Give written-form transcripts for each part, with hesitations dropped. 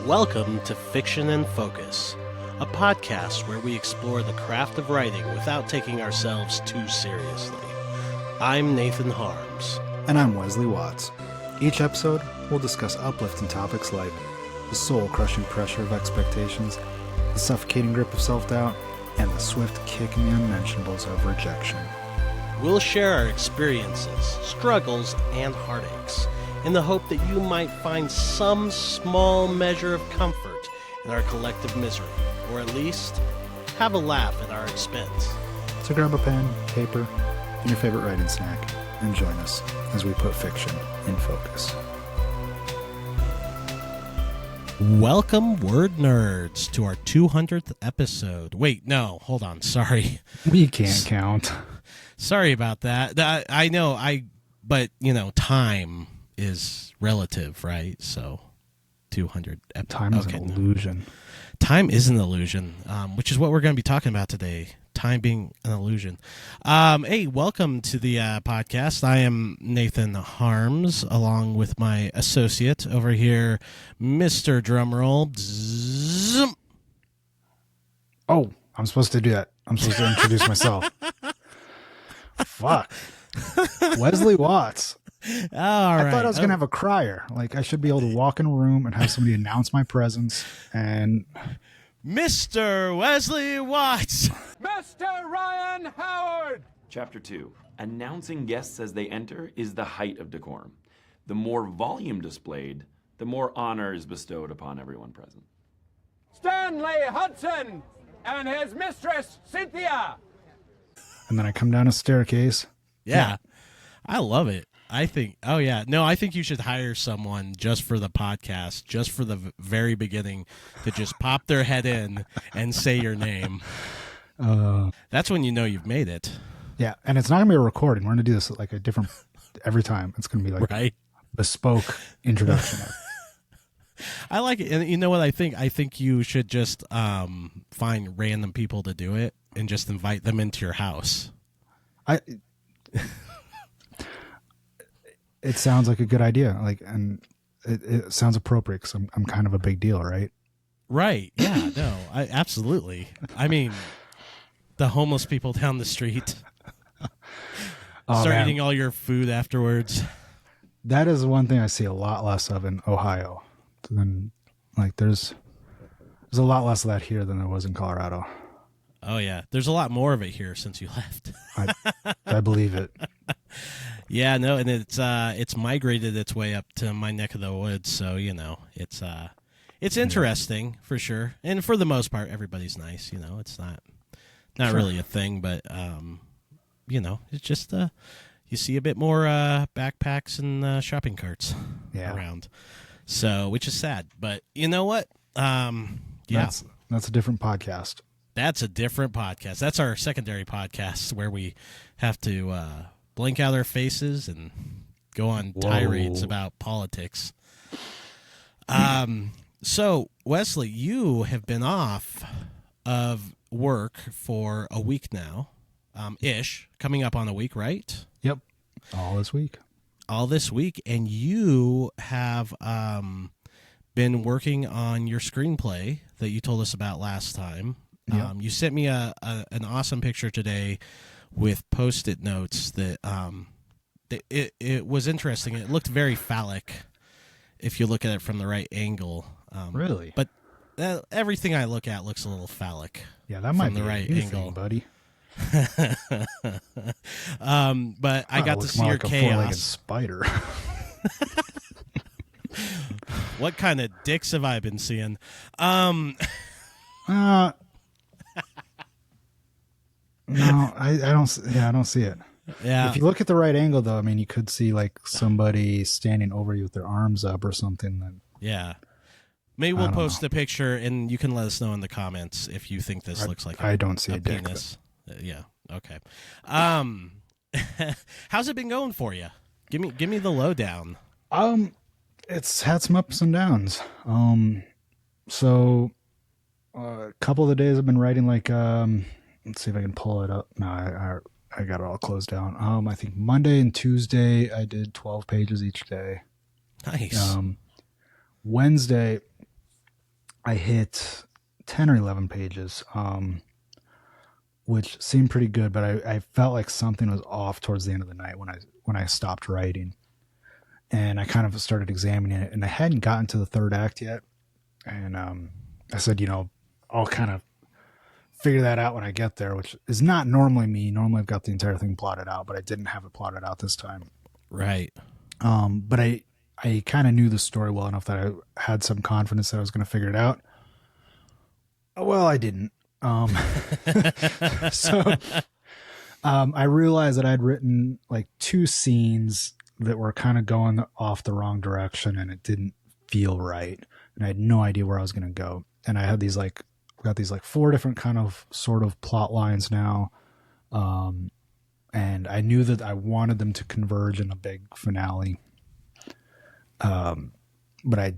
Welcome to Fiction and Focus, a podcast where we explore the craft of writing without taking ourselves too seriously. I'm Nathan Harms. And I'm Wesley Watts. Each episode, we'll discuss uplifting topics like the soul-crushing pressure of expectations, the suffocating grip of self-doubt, and the swift kick in the unmentionables of rejection. We'll share our experiences, struggles, and heartaches in the hope that you might find some small measure of comfort in our collective misery, or at least have a laugh at our expense. So grab a pen, paper, and your favorite writing snack, and join us as we put fiction in focus. Welcome, word nerds, to our 200th episode. Wait, no, hold on, sorry. We can't count. Sorry about that. I know, but, time is relative, right? So 200 Time is an illusion. Time is an illusion, which is what we're going to be talking about today. Time being an illusion. Hey, welcome to the podcast. I am Nathan Harms, along with my associate over here, Mr. Drumroll. Bzzz. Oh, I'm supposed to do that. I'm supposed to introduce myself. Fuck. Wesley Watts. I thought I was going to have a crier. Like, I should be able to walk in a room and have somebody announce my presence and... Mr. Wesley Watts. Mr. Ryan Howard. Chapter 2. Announcing guests as they enter is the height of decorum. The more volume displayed, the more honor is bestowed upon everyone present. Stanley Hudson and his mistress, Cynthia. And then I come down a staircase. Yeah. I love it. I think you should hire someone just for the podcast, just for the very beginning, to just pop their head in and say your name. That's when you know you've made it. Yeah, and it's not going to be a recording. We're going to do this like a different every time. It's going to be like right? Bespoke introduction. I like it. And you know what I think? I think you should just find random people to do it and just invite them into your house. It sounds like a good idea. Like, and it sounds appropriate because I'm kind of a big deal, right? Right. Yeah, no, absolutely. I mean, the homeless people down the street start eating all your food afterwards. That is one thing I see a lot less of in Ohio. Than, like, there's a lot less of that here than there was in Colorado. Oh, yeah. There's a lot more of it here since you left. I believe it. Yeah, no, and it's migrated its way up to my neck of the woods, so it's interesting for sure. And for the most part, everybody's nice. It's not sure. Really a thing, but it's just you see a bit more backpacks and shopping carts around. So, which is sad, but you know what? That's a different podcast. That's a different podcast. That's our secondary podcast where we have to blink out our faces and go on tirades about politics. So, Wesley, you have been off of work for a week now, ish, coming up on a week, right? Yep. All this week. And you have been working on your screenplay that you told us about last time. Yep. You sent me an awesome picture today with Post-it notes that it was interesting. It looked very phallic if you look at it from the right angle. Really? But everything I look at looks a little phallic. Yeah, that might from be the right angle, buddy. But I got to see your like chaos. A four-legged spider. What kind of dicks have I been seeing? No, I don't. Yeah, I don't see it. Yeah. If you look at the right angle, though, I mean, you could see like somebody standing over you with their arms up or something. Then yeah. Maybe we'll post a picture, and you can let us know in the comments if you think this looks like I don't see a penis. Yeah. Okay. How's it been going for you? Give me the lowdown. It's had some ups and downs. So a couple of the days I've been writing like let's see if I can pull it up. No, I got it all closed down. I think Monday and Tuesday I did 12 pages each day. Nice. Wednesday I hit 10 or 11 pages, which seemed pretty good, but I felt like something was off towards the end of the night when I stopped writing. And I kind of started examining it, and I hadn't gotten to the third act yet. And I said, I'll kind of figure that out when I get there, which is not normally me. Normally I've got the entire thing plotted out, but I didn't have it plotted out this time. Right. But I kind of knew the story well enough that I had some confidence that I was going to figure it out. Well, I didn't. So I realized that I'd written like 2 scenes that were kind of going off the wrong direction, and it didn't feel right. And I had no idea where I was going to go. And I had these got these 4 different kind of sort of plot lines now. And I knew that I wanted them to converge in a big finale. But I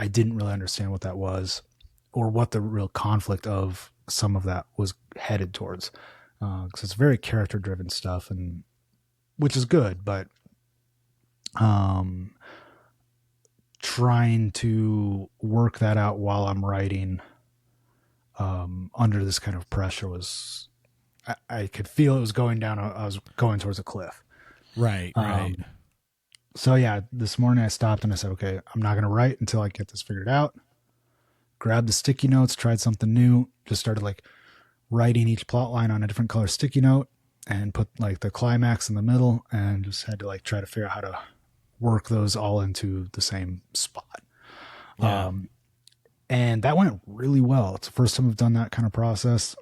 didn't really understand what that was, or what the real conflict of some of that was headed towards. 'Cause it's very character driven stuff, and which is good, but, trying to work that out while I'm writing, under this kind of pressure was, I could feel it was going down. I was going towards a cliff. Right. So yeah, this morning I stopped and I said, okay, I'm not going to write until I get this figured out. Grabbed the sticky notes, tried something new, just started writing each plot line on a different color sticky note, and put the climax in the middle, and just had to try to figure out how to work those all into the same spot. Yeah. And that went really well. It's the first time I've done that kind of process.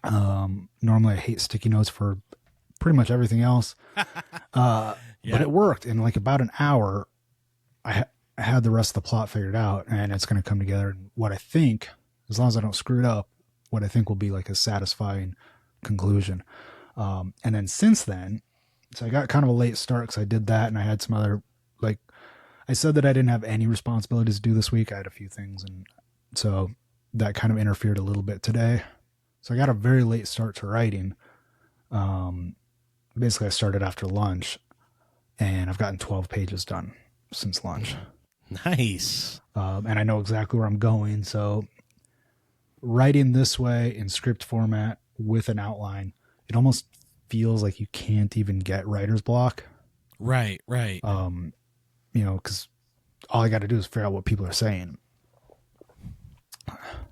Normally I hate sticky notes for pretty much everything else. But it worked. In about an hour, I had the rest of the plot figured out, and it's going to come together. And what I think, as long as I don't screw it up, what I think will be a satisfying conclusion. And then since then, so I got kind of a late start because I did that, and I had some other, I said that I didn't have any responsibilities to do this week. I had a few things, and so that kind of interfered a little bit today. So I got a very late start to writing. Basically I started after lunch, and I've gotten 12 pages done since lunch. Nice. And I know exactly where I'm going. So writing this way in script format with an outline, it almost feels like you can't even get writer's block. Right. Because all I got to do is figure out what people are saying.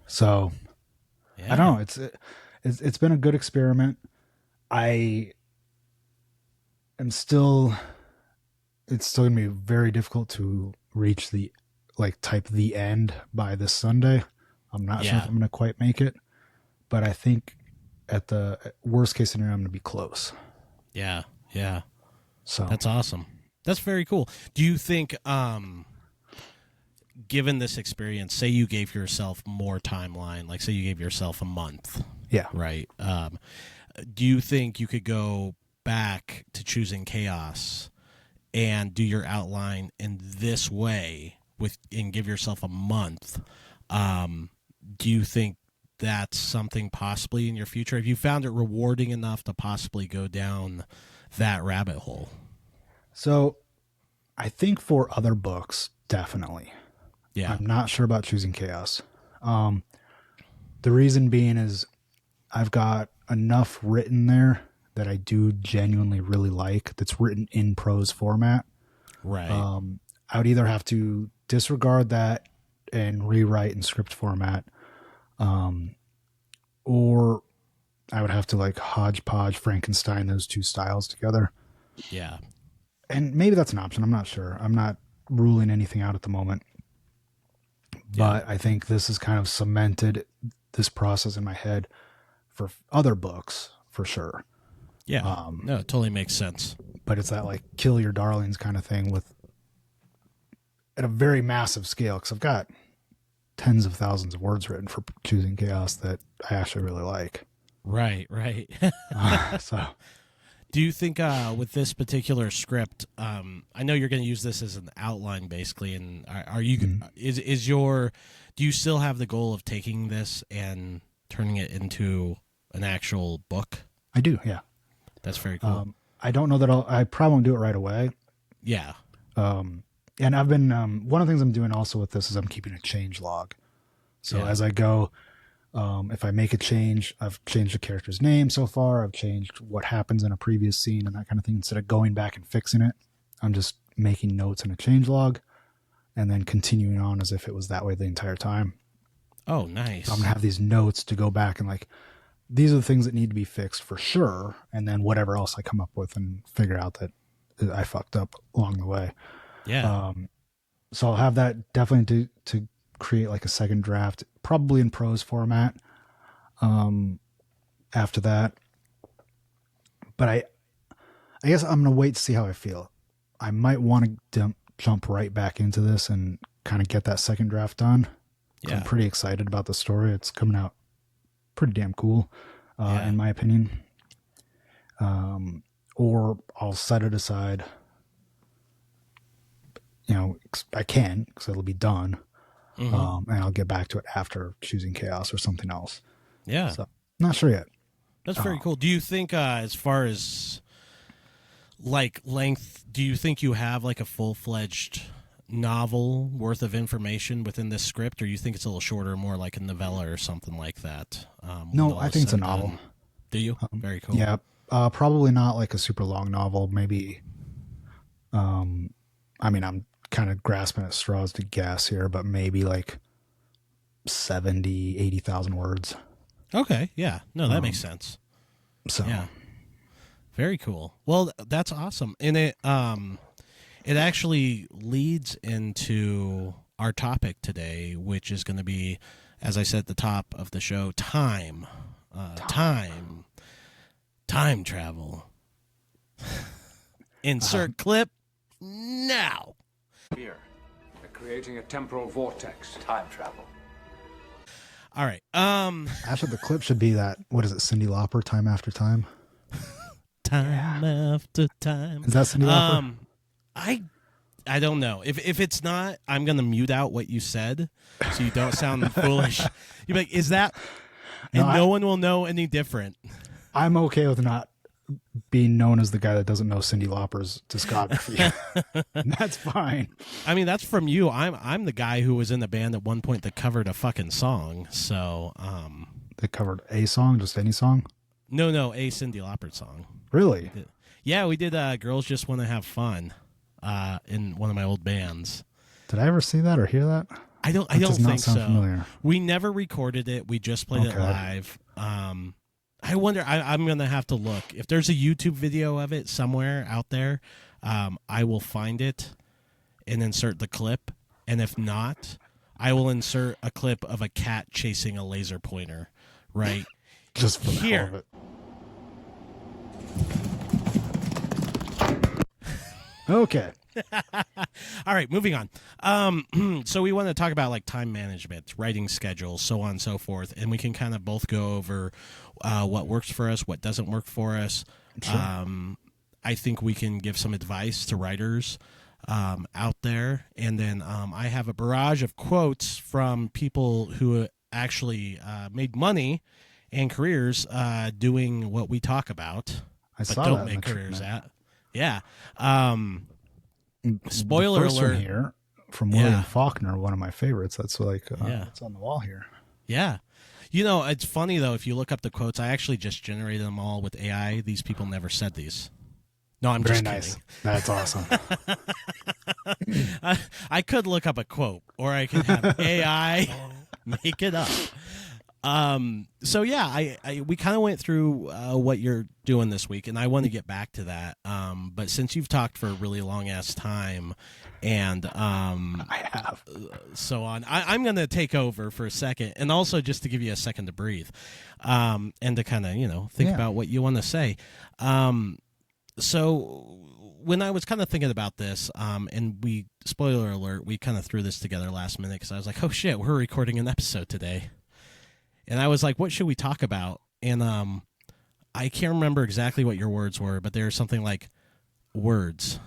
So Yeah. I don't know. It's been a good experiment. It's still going to be very difficult to reach the end by this Sunday. I'm not sure if I'm going to quite make it, but I think at the worst case scenario, I'm going to be close. Yeah. So That's awesome. That's very cool. Do you think, given this experience, say you gave yourself more timeline, say you gave yourself a month, yeah, right? Do you think you could go back to choosing chaos and do your outline in this way and give yourself a month? Do you think that's something possibly in your future? Have you found it rewarding enough to possibly go down that rabbit hole? So I think for other books, definitely. Yeah. I'm not sure about choosing chaos. The reason being is I've got enough written there that I do genuinely really like, that's written in prose format. Right. I would either have to disregard that and rewrite in script format, or I would have to hodgepodge Frankenstein those two styles together. Yeah. And maybe that's an option. I'm not sure. I'm not ruling anything out at the moment. But I think this has kind of cemented this process in my head for other books, for sure. Yeah. No, it totally makes sense. But it's that kill your darlings kind of thing at a very massive scale. Because I've got tens of thousands of words written for choosing chaos that I actually really like. Right. So do you think with this particular script, I know you're going to use this as an outline basically, and are you do you still have the goal of taking this and turning it into an actual book? I do, yeah. That's very cool. I don't know that I probably won't do it right away. Yeah. And I've been, one of the things I'm doing also with this is I'm keeping a change log. So as I go, if I make a change, I've changed the character's name so far. I've changed what happens in a previous scene and that kind of thing. Instead of going back and fixing it, I'm just making notes in a change log and then continuing on as if it was that way the entire time. Oh, nice. So I'm going to have these notes to go back and like, these are the things that need to be fixed for sure. And then whatever else I come up with and figure out that I fucked up along the way. Yeah. So I'll have that definitely to create like a second draft, probably in prose format. After that, but I guess I'm going to wait to see how I feel. I might want to jump right back into this and kind of get that second draft done. Yeah. I'm pretty excited about the story. It's coming out pretty damn cool, in my opinion. Or I'll set it aside. You know, I can because it'll be done. And I'll get back to it after choosing Chaos or something else. Yeah. So, not sure yet. That's very cool. Do you think, as far as like length, do you think you have like a full-fledged novel worth of information within this script, or you think it's a little shorter, more like a novella or something like that? No, I think it's a novel. Do you? Very cool. Yeah. Probably not like a super long novel. Maybe, I mean, I'm kind of grasping at straws to guess here, but maybe like 70, 80,000 words. Okay. Yeah. No, that makes sense. So yeah. Very cool. Well, that's awesome. And it actually leads into our topic today, which is going to be, as I said at the top of the show, time travel. Insert clip now. Here, they're creating a temporal vortex. Time travel. All right. Actually, the clip should be that. What is it? Cyndi Lauper, Time After Time. Time after time. Is that Cyndi Lauper? I don't know. If it's not, I'm gonna mute out what you said, so you don't sound foolish. You're like, is that? And no one will know any different. I'm okay with not being known as the guy that doesn't know Cyndi Lauper's discography. That's fine. I mean, that's from you. I'm the guy who was in the band at one point that covered a fucking song. So They covered a song, just any song? no, a Cyndi Lauper song. Really? Yeah, we did. Girls Just Want to Have Fun, in one of my old bands. Did I ever see that or hear that? I don't does not think sound so. familiar. We never recorded it. We just played it live. I wonder. I'm gonna have to look if there's a YouTube video of it somewhere out there. I will find it and insert the clip. And if not, I will insert a clip of a cat chasing a laser pointer. Right Just for the hell of here. it. Okay. All right, moving on. So we want to talk about like time management, writing schedules, so on and so forth, and we can kind of both go over what works for us, what doesn't work for us. Sure. I think we can give some advice to writers out there, and then I have a barrage of quotes from people who actually made money and careers doing what we talk about, but don't make careers at. Yeah. Spoiler the first alert one here from William Faulkner, one of my favorites. That's like it's on the wall here. Yeah. You know, it's funny though, if you look up the quotes, I actually just generated them all with AI. These people never said these. No, I'm Very just nice. kidding. That's awesome. I could look up a quote, or I could have AI make it up. So yeah, we kind of went through what you're doing this week, and I want to get back to that. But since you've talked for a really long ass time, and I have so on, I'm going to take over for a second, and also just to give you a second to breathe, and to kind of think about what you want to say. So when I was kind of thinking about this, and spoiler alert, we kind of threw this together last minute because I was like, oh shit, we're recording an episode today. And I was like, what should we talk about? And I can't remember exactly what your words were, but there's something like words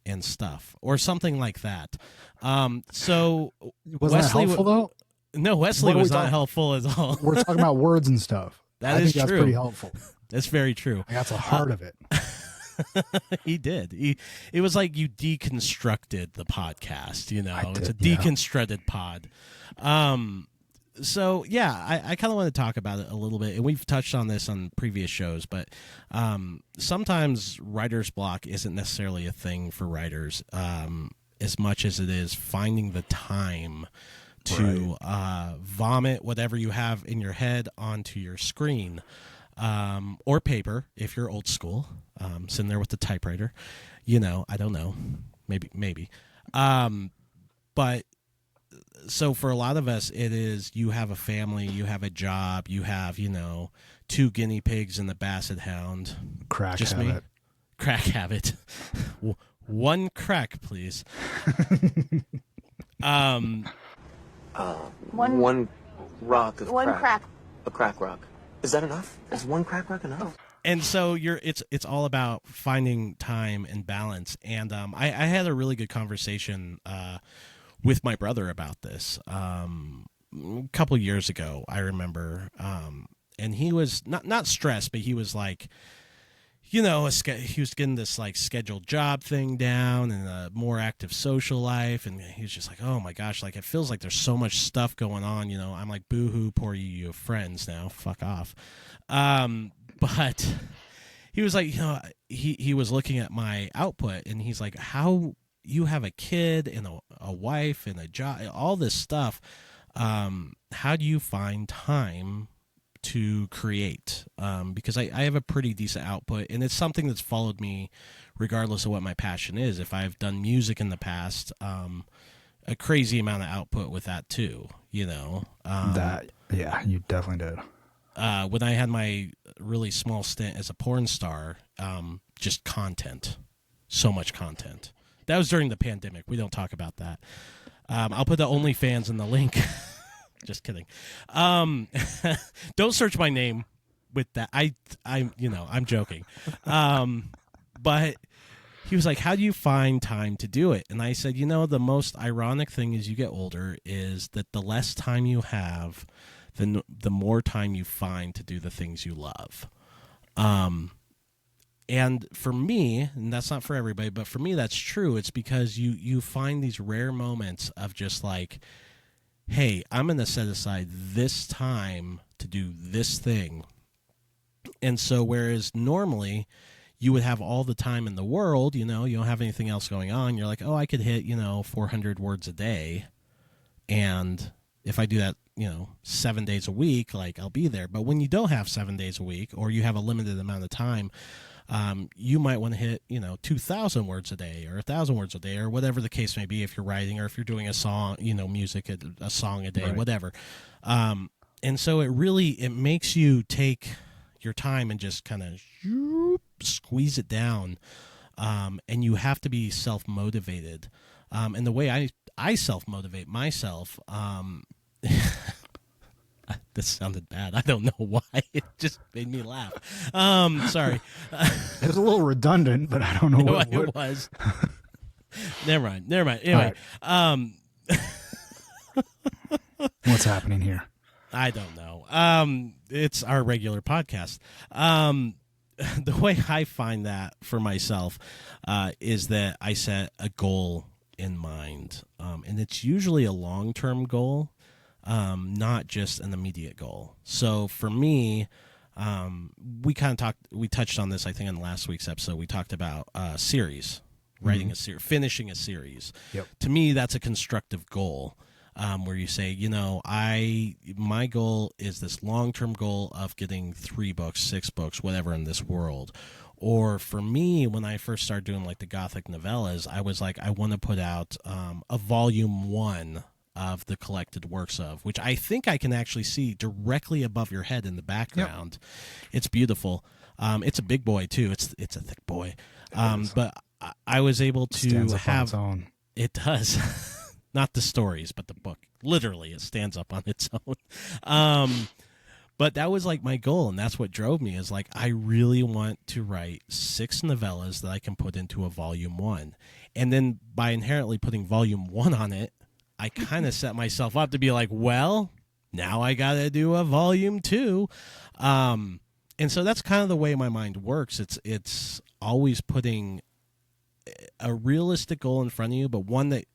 and stuff or something like that. So was Wesley, that helpful though? No, Wesley was not helpful at all. We're talking about words and stuff. That I is think true. That's pretty helpful. That's very true. That's the heart of it. He did. It was like you deconstructed the podcast, you know. It's a yeah. deconstructed pod. So yeah, I kind of want to talk about it a little bit, and we've touched on this on previous shows, but sometimes writer's block isn't necessarily a thing for writers, as much as it is finding the time to vomit whatever you have in your head onto your screen, or paper if you're old school, sitting there with the typewriter. You know, I don't know, maybe. But so for a lot of us, it is you have a family, you have a job, you have, you know, 2 guinea pigs and the basset hound. Crack Just habit. me. Crack habit. One crack, please. One rock of One crack. crack. A crack rock. Is that enough? Is one crack rock enough? And so it's all about finding time and balance. And I had a really good conversation with my brother about this a couple years ago, I remember. And he was not stressed, but he was like, you know, he was getting this like scheduled job thing down and a more active social life, and he was just like, oh my gosh, like it feels like there's so much stuff going on, you know. I'm like, boo-hoo, poor you have friends now, fuck off. But he was like, you know, he was looking at my output, and he's like, how you have a kid and a wife and a job, all this stuff, how do you find time to create? Because I have a pretty decent output, and it's something that's followed me regardless of what my passion is. If I've done music in the past, a crazy amount of output with that too, you know. Yeah, you definitely did. When I had my really small stint as a porn star, just content, so much content. That was during the pandemic. We don't talk about that. I'll put the OnlyFans in the link. Just kidding. Don't search my name with that. I'm joking. But he was like, how do you find time to do it? And I said, you know, the most ironic thing as you get older is that the less time you have, the more time you find to do the things you love. And for me, and that's not for everybody, but for me, that's true. It's because you find these rare moments of just like, hey, I'm going to set aside this time to do this thing. And so whereas normally you would have all the time in the world, you know, you don't have anything else going on. You're like, oh, I could hit, 400 words a day. And if I do that, 7 days a week, like I'll be there. But when you don't have 7 days a week, or you have a limited amount of time, you might want to hit, 2,000 words a day or 1,000 words a day, or whatever the case may be, if you're writing or if you're doing a song, music, a song a day, right. Whatever. And so it makes you take your time and just kind of squeeze it down. And you have to be self-motivated. And the way I self-motivate myself, this sounded bad. I don't know why. It just made me laugh. Sorry. It was a little redundant, but I don't know what it was. Never mind. Anyway, right. What's happening here? I don't know. It's our regular podcast. The way I find that for myself is that I set a goal in mind, and it's usually a long-term goal. Not just an immediate goal. So for me, we touched on this, I think, in last week's episode. We talked about series, writing a series, finishing a series. Yep. To me, that's a constructive goal, where you say, my goal is this long-term goal of getting 3 books, 6 books, whatever in this world. Or for me, when I first started doing like the Gothic novellas, I was like, I want to put out a volume 1 of the collected works of, which I think I can actually see directly above your head in the background. Yep. It's beautiful. It's a big boy too. It's a thick boy. But I was able to have its own. It does. Not the stories, but the book. Literally, it stands up on its own. But that was like my goal, and that's what drove me, is like, I really want to write 6 novellas that I can put into a volume 1. And then by inherently putting volume 1 on it, I kind of set myself up to be like, well, now I got to do a volume 2. And And so that's kind of the way my mind works. It's always putting a realistic goal in front of you, but one that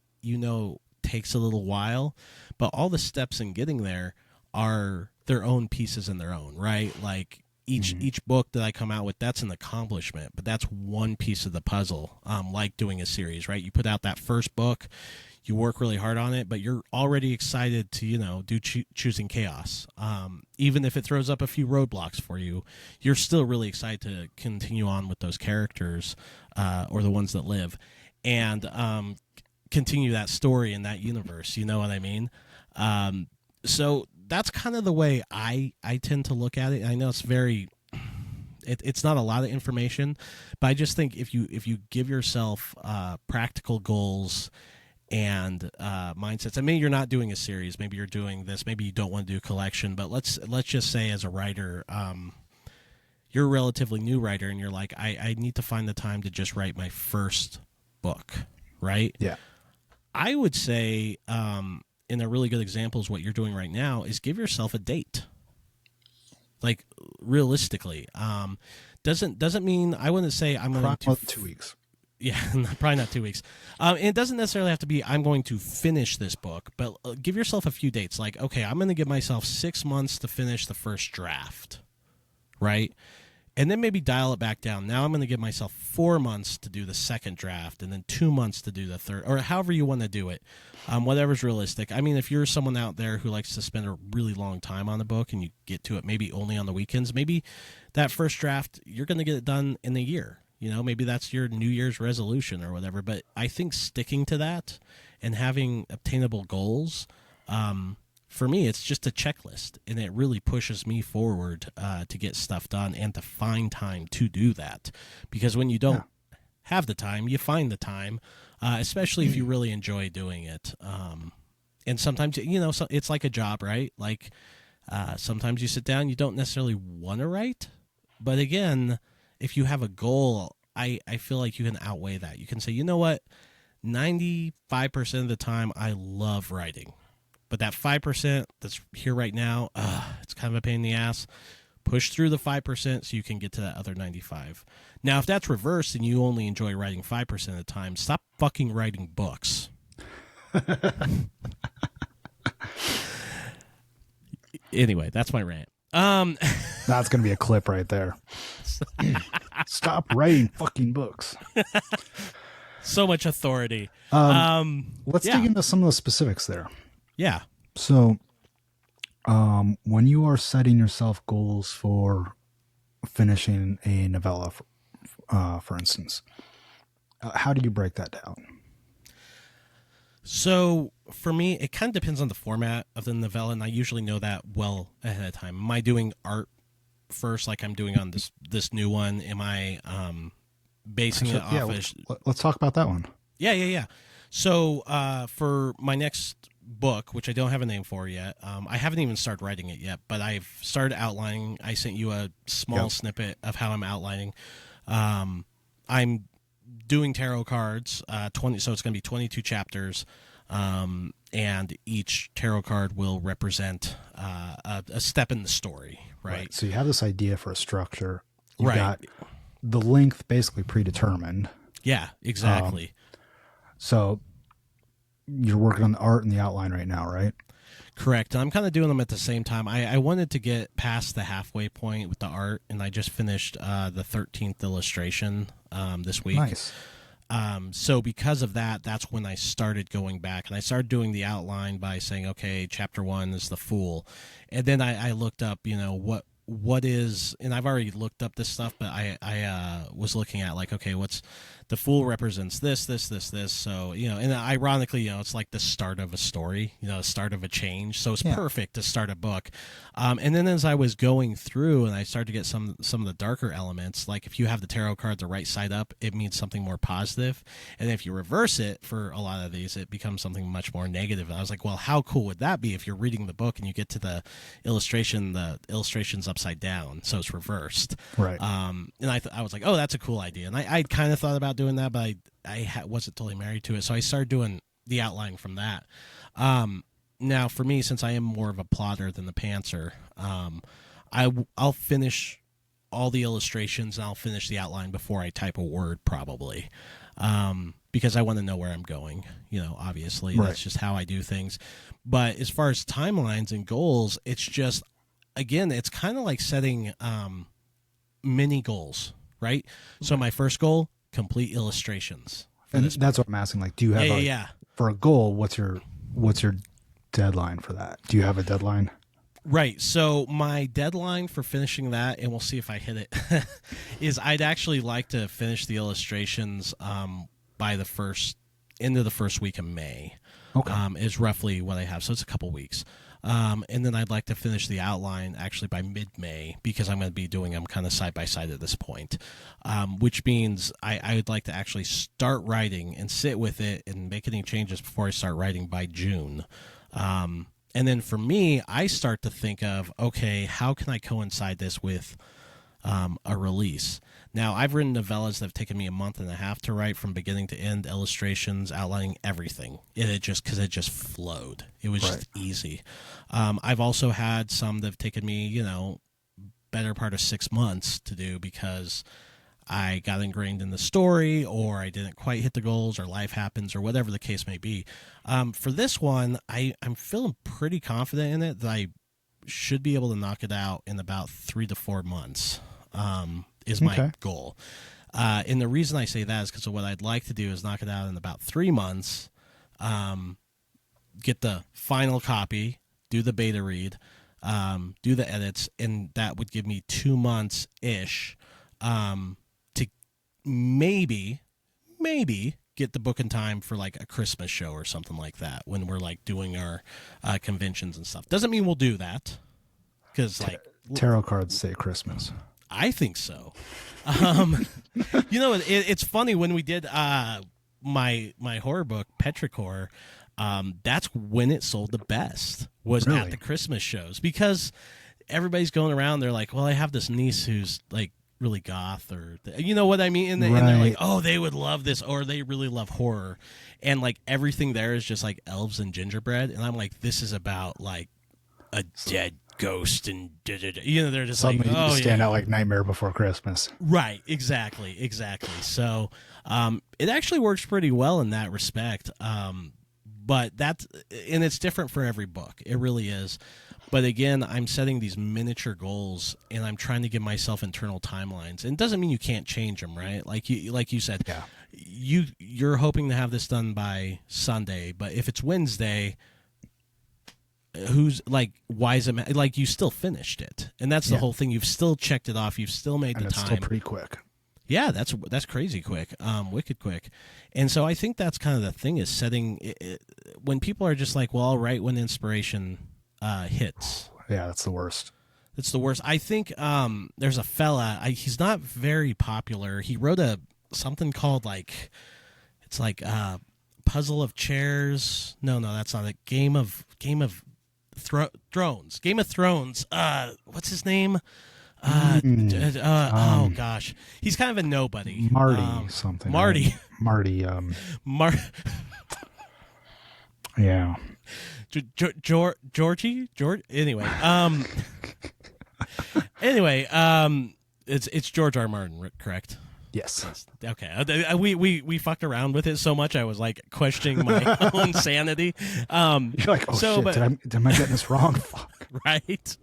takes a little while. But all the steps in getting there are their own pieces in their own, right? Like each book that I come out with, that's an accomplishment, but that's one piece of the puzzle. Like doing a series, right? You put out that first book, you work really hard on it, but you're already excited to, do Choosing Chaos. Even if it throws up a few roadblocks for you, you're still really excited to continue on with those characters, or the ones that live, and continue that story in that universe. You know what I mean? So that's kind of the way I tend to look at it. I know it's it's not a lot of information, but I just think if you give yourself practical goals and mindsets, and maybe you're not doing a series, maybe you're doing this, maybe you don't want to do a collection, but let's just say as a writer, you're a relatively new writer, and you're like, I need to find the time to just write my first book, right? Yeah. I would say, in a really good example is what you're doing right now, is give yourself a date. Like, realistically, doesn't mean, I wouldn't say I'm going to 2 weeks. Yeah, probably not 2 weeks. It doesn't necessarily have to be I'm going to finish this book, but give yourself a few dates. Like, okay, I'm going to give myself 6 months to finish the first draft, right? And then maybe dial it back down. Now I'm going to give myself 4 months to do the second draft, and then 2 months to do the third, or however you want to do it. Whatever's realistic. I mean, if you're someone out there who likes to spend a really long time on a book and you get to it maybe only on the weekends, maybe that first draft, you're going to get it done in a year. Maybe that's your New Year's resolution or whatever. But I think sticking to that and having obtainable goals, for me, it's just a checklist, and it really pushes me forward to get stuff done and to find time to do that. Because when you don't have the time, you find the time, especially if you really enjoy doing it. And sometimes, so it's like a job, right? Like sometimes you sit down, you don't necessarily want to write. But again, if you have a goal, I feel like you can outweigh that. You can say, you know what, 95% of the time I love writing. But that 5% that's here right now, it's kind of a pain in the ass. Push through the 5% so you can get to that other 95. Now, if that's reversed and you only enjoy writing 5% of the time, stop fucking writing books. Anyway, that's my rant. That's going to be a clip right there. Stop writing fucking books. So much authority. Let's dig into some of the specifics there. Yeah. So, when you are setting yourself goals for finishing a novella, for instance, how do you break that down? So for me, it kind of depends on the format of the novella, and I usually know that well ahead of time. Am I doing art first, like I'm doing on this new one? Am I basing it off? Let's talk about that one. Yeah. So for my next book, which I don't have a name for yet, I haven't even started writing it yet, but I've started outlining. I sent you a small snippet of how I'm outlining. I'm doing tarot cards, 20, so it's going to be 22 chapters, and each tarot card will represent a step in the story, right? So you have this idea for a structure. You've got the length basically predetermined. Yeah, exactly. So you're working on the art and the outline right now, right? Correct. And I'm kind of doing them at the same time. I wanted to get past the halfway point with the art, and I just finished the 13th illustration this week. Nice. So because of that, that's when I started going back, and I started doing the outline by saying, okay, chapter 1 is the Fool. And then I looked up, what is, and I've already looked up this stuff, but I was looking at like, okay, what's the Fool represents this. So, and ironically, it's like the start of a story, the start of a change. So it's perfect to start a book. And then as I was going through and I started to get some of the darker elements, like if you have the tarot card the right side up, it means something more positive. And if you reverse it for a lot of these, it becomes something much more negative. And I was like, well, how cool would that be if you're reading the book and you get to the illustration's upside down, so it's reversed. Right. And I was like, oh, that's a cool idea. And I kind of thought about doing that, but I wasn't totally married to it. So I started doing the outline from that. Now, for me, since I am more of a plotter than the pantser, I'll finish all the illustrations and I'll finish the outline before I type a word, probably, because I want to know where I'm going. Obviously, Right. That's just how I do things. But as far as timelines and goals, it's just, again, it's kind of like setting mini goals, right? So my first goal, complete illustrations. And that's what I'm asking. Like, do you have for a goal? What's your deadline for that? Do you have a deadline? Right. So my deadline for finishing that, and we'll see if I hit it, is I'd actually like to finish the illustrations by the end of the first week of May. Okay. Is roughly what I have. So it's a couple weeks. And then I'd like to finish the outline actually by mid-May, because I'm going to be doing them kind of side by side at this point, which means I would like to actually start writing and sit with it and make any changes before I start writing by June. And then for me, I start to think of, okay, how can I coincide this with a release? Now, I've written novellas that have taken me a month and a half to write from beginning to end, illustrations, outlining everything. Because it just flowed. It was just easy. I've also had some that have taken me, better part of 6 months to do because I got ingrained in the story, or I didn't quite hit the goals, or life happens, or whatever the case may be. For this one, I'm feeling pretty confident in it that I should be able to knock it out in about 3 to 4 months. Is my goal. And the reason I say that is because what I'd like to do is knock it out in about 3 months, get the final copy, do the beta read, do the edits, and that would give me 2 months-ish to maybe get the book in time for like a Christmas show or something like that when we're like doing our conventions and stuff. Doesn't mean we'll do that, because like tarot cards say Christmas. I think so. It's funny when we did my horror book Petrichor. That's when it sold the best, was Really? at the Christmas shows, because everybody's going around. They're like, well, I have this niece who's like really goth, or you know what I mean, and they're like, oh, they would love this, or they really love horror, and like everything there is just like elves and gingerbread, and I'm like, this is about like a dead ghost and they're just Suddenly like, oh, you stand out like Nightmare Before Christmas. Right, exactly. So it actually works pretty well in that respect. But and it's different for every book. It really is. But again, I'm setting these miniature goals, and I'm trying to give myself internal timelines. And it doesn't mean you can't change them, right? Like you said, Yeah. You're hoping to have this done by Sunday, but if it's Wednesday, who's like, why is it like you still finished it? And that's the whole thing. You've still checked it off. You've still made And the it's time. still pretty quick. Yeah, that's crazy quick, wicked quick. And so I think that's kind of the thing, is setting it, when people are just like, well, I'll write when inspiration hits. Yeah, that's the worst. It's the worst. I think there's a fella, he's not very popular. He wrote something called like, it's like Puzzle of Chairs. No, that's not it. Game of Thrones. Game of Thrones. What's his name? Oh gosh, he's kind of a nobody. Marty something. Marty. Right? Marty. Yeah. George. Anyway. It's George R. Martin, correct? Yes. Okay. We fucked around with it so much, I was like questioning my own sanity. You're like, oh shit, am I getting this wrong? Fuck. Right.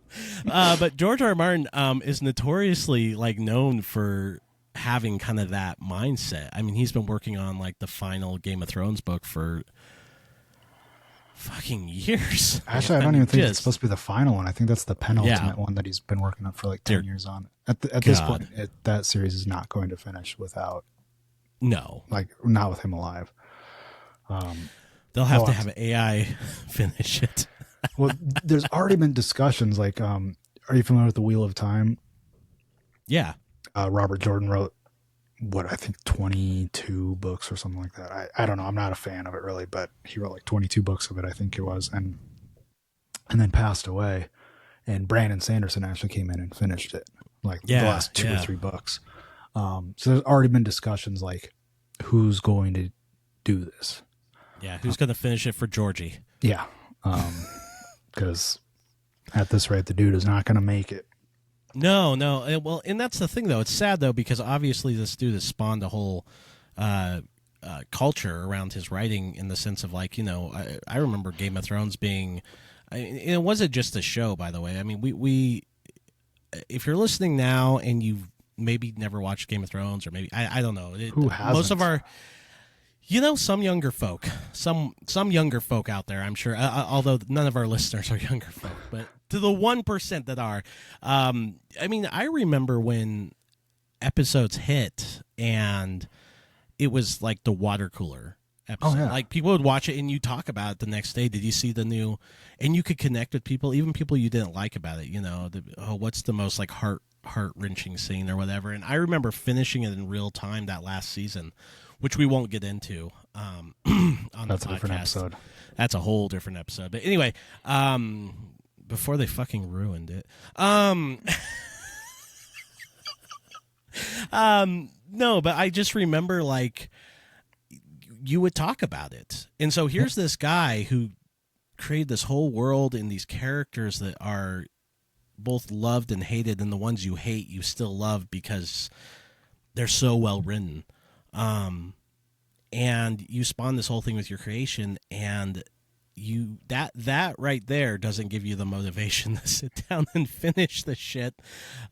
But George R. R. Martin is notoriously like known for having kind of that mindset. I mean, he's been working on like the final Game of Thrones book for fucking years. Actually, I don't even think it's supposed to be the final one. I think that's the penultimate one that he's been working on for like 10 years on. At this point, that series is not going to finish without... No. Like, not with him alive. They'll have to have AI finish it. Well, there's already been discussions like, are you familiar with The Wheel of Time? Yeah. Robert Jordan wrote, I think 22 books or something like that. I don't know. I'm not a fan of it really, but he wrote like 22 books of it, I think it was, and then passed away. And Brandon Sanderson actually came in and finished it, like the last 2 or 3 books. So there's already been discussions like, who's going to do this? Yeah, who's going to finish it for Georgie? Yeah, because at this rate, the dude is not going to make it. No. Well, and that's the thing, though. It's sad, though, because obviously this dude has spawned a whole culture around his writing in the sense of, like, I remember Game of Thrones being... it wasn't just a show, by the way. I mean, we if you're listening now and you've maybe never watched Game of Thrones, or maybe, I don't know. Who hasn't? Most of our... some younger folk, some younger folk out there, I'm sure, although none of our listeners are younger folk, but to the 1% that are, I mean, I remember when episodes hit and it was like the water cooler episode. Oh, yeah. Like, people would watch it and you talk about it the next day. Did you see the new? And you could connect with people, even people you didn't like about it. What's the most like heart-wrenching scene or whatever. And I remember finishing it in real time that last season, which we won't get into on That's the podcast. a different episode. That's a whole different episode. But anyway, before they fucking ruined it. No, but I just remember, like, you would talk about it. And so here's this guy who created this whole world and these characters that are both loved and hated, and the ones you hate you still love because they're so well written. And you spawn this whole thing with your creation, and that right there doesn't give you the motivation to sit down and finish the shit.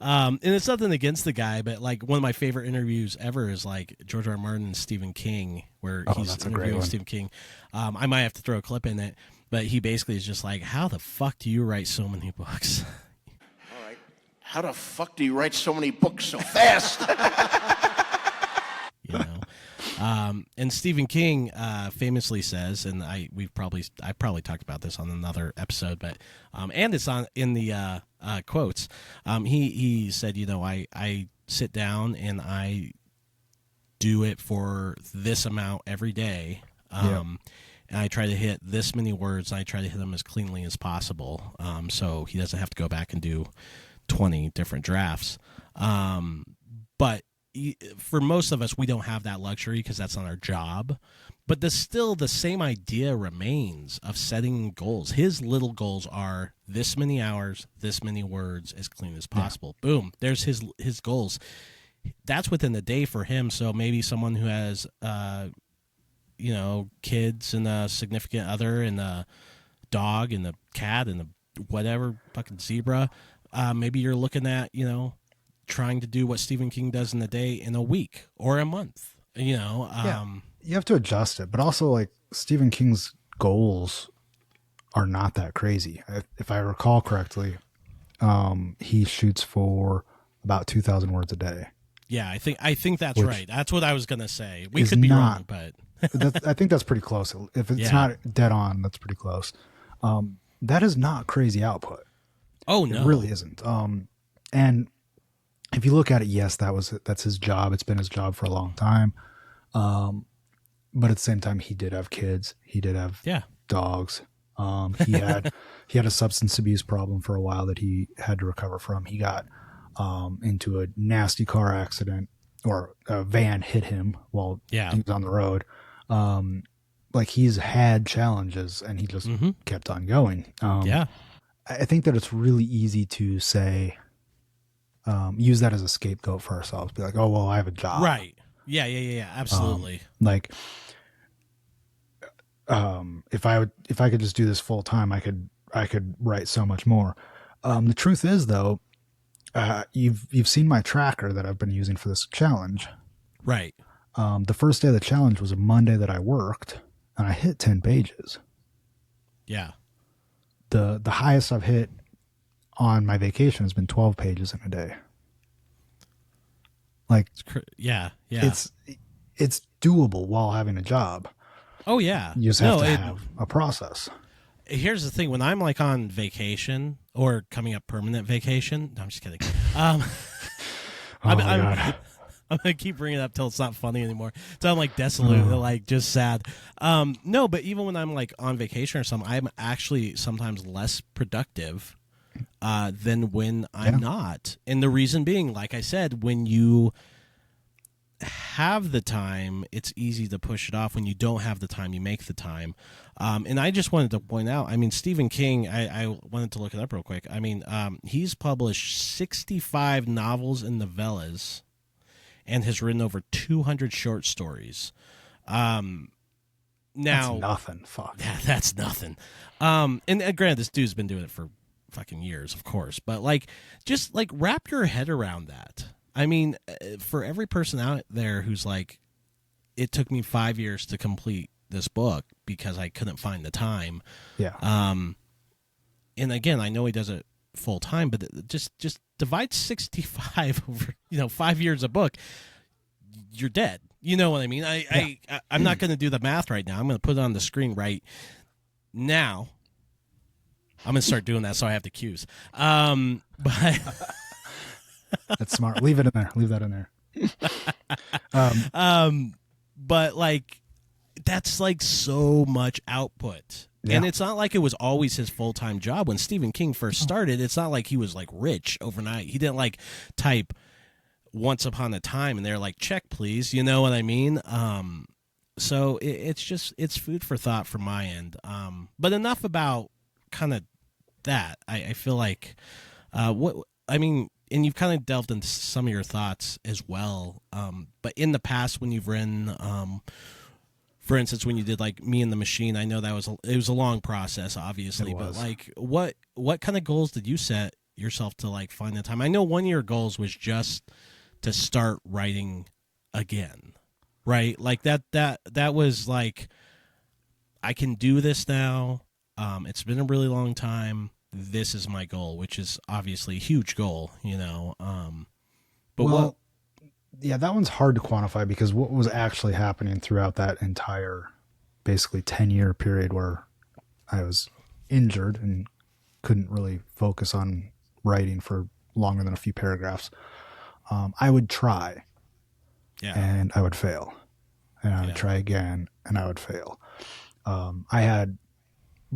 And it's nothing against the guy, but like one of my favorite interviews ever is like George R. R. Martin and Stephen King, where he's interviewing Stephen King. I might have to throw a clip in it, but he basically is just like, how the fuck do you write so many books? All right. How the fuck do you write so many books so fast? And Stephen King famously says, and I probably talked about this on another episode, but and it's in the quotes. He said, I sit down and I do it for this amount every day, and I try to hit this many words, and I try to hit them as cleanly as possible, so he doesn't have to go back and do 20 different drafts. But for most of us, we don't have that luxury because that's not our job. But still the same idea remains of setting goals. His little goals are this many hours, this many words, as clean as possible. Yeah. Boom. There's his goals. That's within the day for him. So maybe someone who has, kids and a significant other and a dog and a cat and a whatever fucking zebra, maybe you're looking at, trying to do what Stephen King does in a day in a week or a month, You have to adjust it, but also, like, Stephen King's goals are not that crazy. If I recall correctly, he shoots for about 2,000 words a day. Yeah, I think that's right. That's what I was gonna say. We could be wrong, but I think that's pretty close. If it's not dead on, that's pretty close. That is not crazy output. Oh no, it really isn't. And if you look at it, yes, that's his job. It's been his job for a long time. But at the same time, he did have kids. He did have dogs. He had a substance abuse problem for a while that he had to recover from. He got into a nasty car accident, or a van hit him while he was on the road. Like, he's had challenges, and he just kept on going. I think that it's really easy to say, use that as a scapegoat for ourselves. Be like, oh, well, I have a job. Right. Yeah. Absolutely. If I could just do this full time, I could write so much more. The truth is, though, you've seen my tracker that I've been using for this challenge. Right. The first day of the challenge was a Monday that I worked, and I hit 10 pages. Yeah. The highest I've hit on my vacation has been 12 pages in a day. Like, it's doable while having a job. Oh yeah. You just have to have a process. Here's the thing: when I'm like on vacation or coming up permanent vacation, no, I'm just kidding. I'm gonna keep bringing it up till it's not funny anymore. So I'm like desolate, like just sad. No, but even when I'm like on vacation or something, I'm actually sometimes less productive than when I'm not. And the reason being, like I said, when you have the time, it's easy to push it off. When you don't have the time, you make the time. And I just wanted to point out, I mean, Stephen King, I wanted to look it up real quick. I mean, he's published 65 novels and novellas and has written over 200 short stories. Now, that's nothing. Fuck. Yeah, that's nothing. And granted, this dude's been doing it for fucking years, of course. But, like, just, like, wrap your head around that. I mean, for every person out there who's like, it took me 5 years to complete this book because I couldn't find the time. Yeah. And again, I know he does it full time, but just divide 65 over 5 years a book. You're dead. You know what I mean? I'm not going to do the math right now. I'm going to put it on the screen right now. I'm going to start doing that so I have the cues. But that's smart. Leave it in there. Leave that in there. But like, that's like so much output. Yeah. And it's not like it was always his full-time job. When Stephen King first started, it's not like he was like rich overnight. He didn't like type once upon a time and they're like, check please. You know what I mean? So it's food for thought from my end. But enough about kind of that. I feel like, and you've kind of delved into some of your thoughts as well. But in the past, when you've written, for instance, when you did like Me and the Machine, I know that it was a long process, obviously. But like, what kind of goals did you set yourself to like find the time? I know one of your goals was just to start writing again, right? Like that was like, I can do this now. It's been a really long time. This is my goal, which is obviously a huge goal, But yeah, that one's hard to quantify because what was actually happening throughout that entire basically 10-year period where I was injured and couldn't really focus on writing for longer than a few paragraphs. I would try and I would fail, and I would try again and I would fail. I had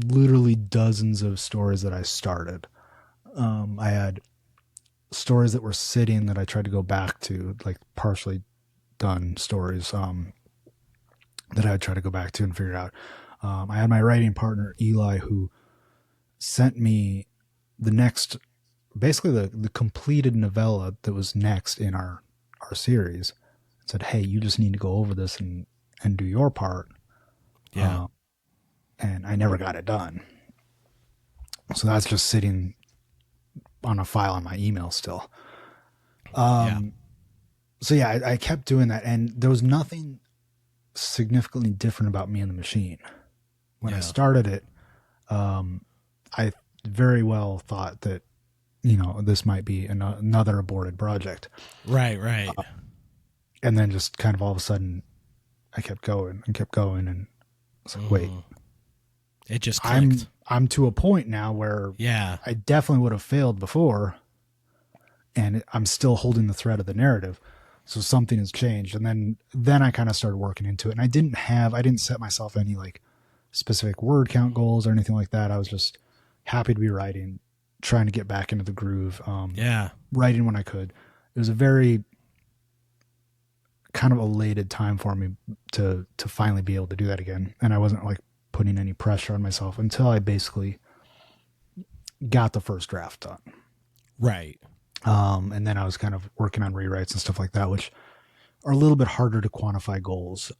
literally dozens of stories that I started. I had stories that were sitting that I tried to go back to, like partially done stories that I would try to go back to and figure out. I had my writing partner, Eli, who sent me basically the completed novella that was next in our series. It said, hey, you just need to go over this and do your part. Yeah. And I never got it done. So that's just sitting on a file on my email still. So yeah, I kept doing that, and there was nothing significantly different about Me and the Machine. When I started it, I very well thought that, this might be another aborted project. Right. And then just kind of all of a sudden, I kept going and kept going, and it's like, wait. It just clicked. I'm to a point now where I definitely would have failed before, and I'm still holding the thread of the narrative. So something has changed. And then I kind of started working into it. And I didn't set myself any like specific word count goals or anything like that. I was just happy to be writing, trying to get back into the groove. Writing when I could. It was a very kind of elated time for me to finally be able to do that again. And I wasn't like putting any pressure on myself until I basically got the first draft done. Right. And then I was kind of working on rewrites and stuff like that, which are a little bit harder to quantify goals.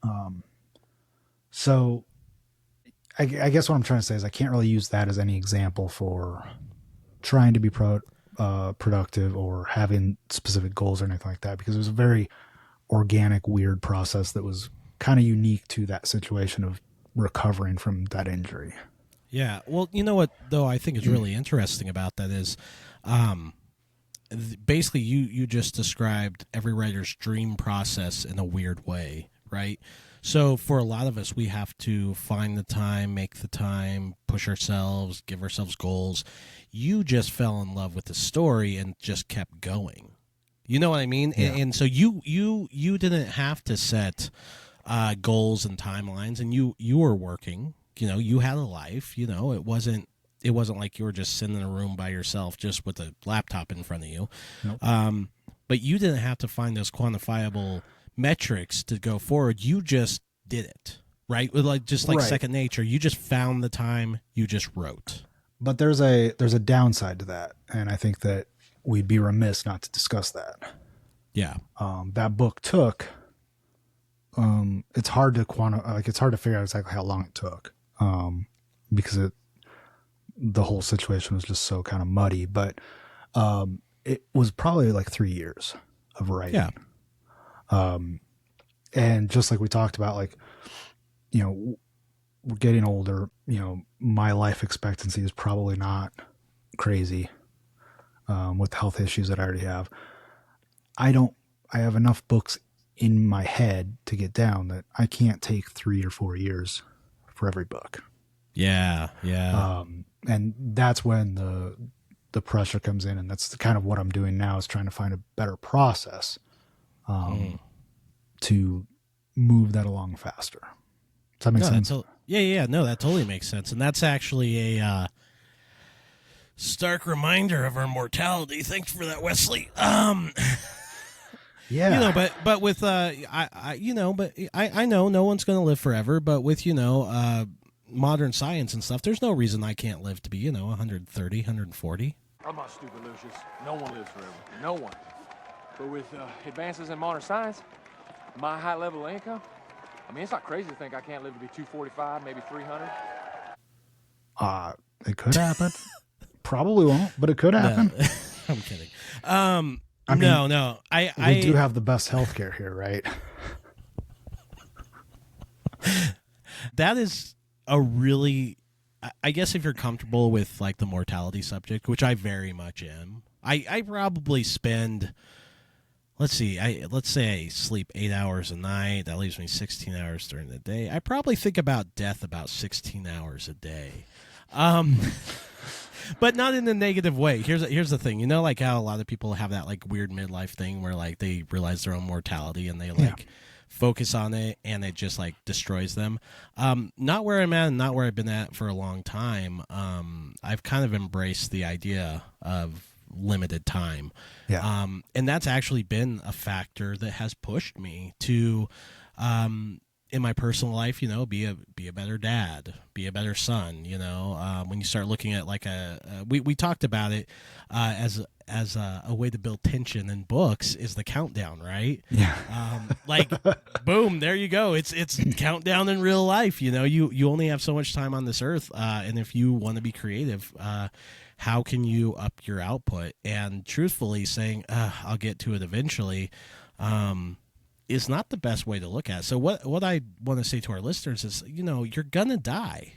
So I guess what I'm trying to say is I can't really use that as any example for trying to be productive or having specific goals or anything like that, because it was a very organic, weird process that was kind of unique to that situation of recovering from that injury. Yeah. Well, you know what, though, I think is really interesting about that is basically you just described every writer's dream process in a weird way, right? So for a lot of us, we have to find the time, make the time, push ourselves, give ourselves goals. You just fell in love with the story and just kept going. You know what I mean? Yeah. And so you didn't have to set goals and timelines, and you were working. You had a life. It wasn't like you were just sitting in a room by yourself, just with a laptop in front of you. Nope. But you didn't have to find those quantifiable metrics to go forward. You just did it, right? Like Right. second nature. You just found the time. You just wrote. But there's a downside to that, and I think that we'd be remiss not to discuss that. Yeah. That book took. It's hard to it's hard to figure out exactly how long it took, because the whole situation was just so kind of muddy. But it was probably like 3 years of writing. Yeah. And just like we talked about, like, you know, we're getting older. You know, my life expectancy is probably not crazy with the health issues that I already have. I have enough books in my head to get down that I can't take 3 or 4 years for every book. Yeah. Yeah. And that's when the pressure comes in, and that's kind of what I'm doing now, is trying to find a better process to move that along faster. Does that make sense? Yeah. No, that totally makes sense. And that's actually a stark reminder of our mortality. Thanks for that, Wesley. Yeah. You know, but with I know no one's going to live forever, but with modern science and stuff, there's no reason I can't live to be 130, 140. I'm not stupid, Lucius. No one lives forever. No one. But with advances in modern science, my high level of income, I mean, it's not crazy to think I can't live to be 245, maybe 300. It could happen. Probably won't, but it could happen. No, I'm kidding. I mean, no. We do have the best healthcare here, right? That is a really, I guess if you're comfortable with like the mortality subject, which I very much am, I probably spend, let's say I sleep 8 hours a night. That leaves me 16 hours during the day. I probably think about death about 16 hours a day. But not in a negative way. Here's the thing. Like how a lot of people have that like weird midlife thing where like they realize their own mortality and they like focus on it and it just like destroys them. Not where I'm at and not where I've been at for a long time. I've kind of embraced the idea of limited time. Yeah. And that's actually been a factor that has pushed me to in my personal life, be a better dad, be a better son. When you start looking at like we talked about it as a way to build tension in books is the countdown, right? Yeah. Like, boom, there you go. It's countdown in real life. You only have so much time on this earth, and if you want to be creative, how can you up your output? And truthfully, saying I'll get to it eventually. Is not the best way to look at it. So what I want to say to our listeners is, you're gonna die.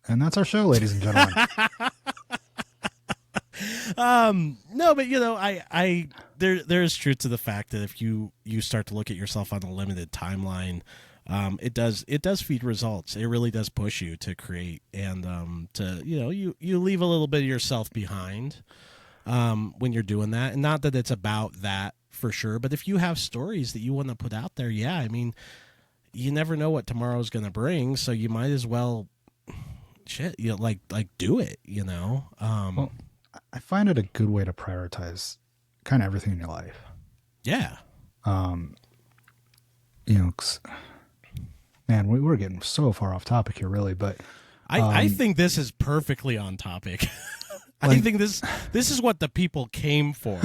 And that's our show, ladies and gentlemen. No, but there's truth to the fact that if you start to look at yourself on a limited timeline, it does feed results. It really does push you to create and to you leave a little bit of yourself behind when you're doing that. And not that it's about that for sure, but if you have stories that you want to put out there, I mean, you never know what tomorrow's going to bring, so you might as well like do it. Well, I find it a good way to prioritize kind of everything in your life. Yeah. 'Cause, man, we're getting so far off topic here, really, but I think this is perfectly on topic. I think this is what the people came for.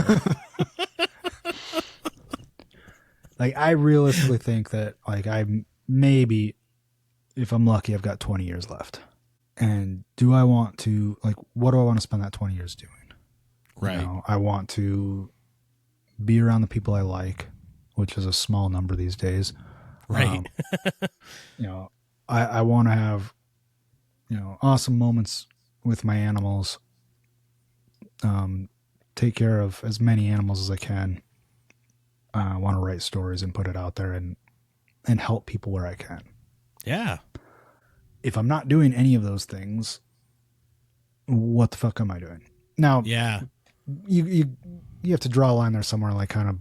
Like, I realistically think that, like, maybe, if I'm lucky, I've got 20 years left. And do I want to, like, what do I want to spend that 20 years doing? Right. I want to be around the people I like, which is a small number these days. Right. I want to have, awesome moments with my animals. Take care of as many animals as I can. I want to write stories and put it out there and help people where I can. Yeah. If I'm not doing any of those things, what the fuck am I doing? Now, yeah, you have to draw a line there somewhere, like kind of,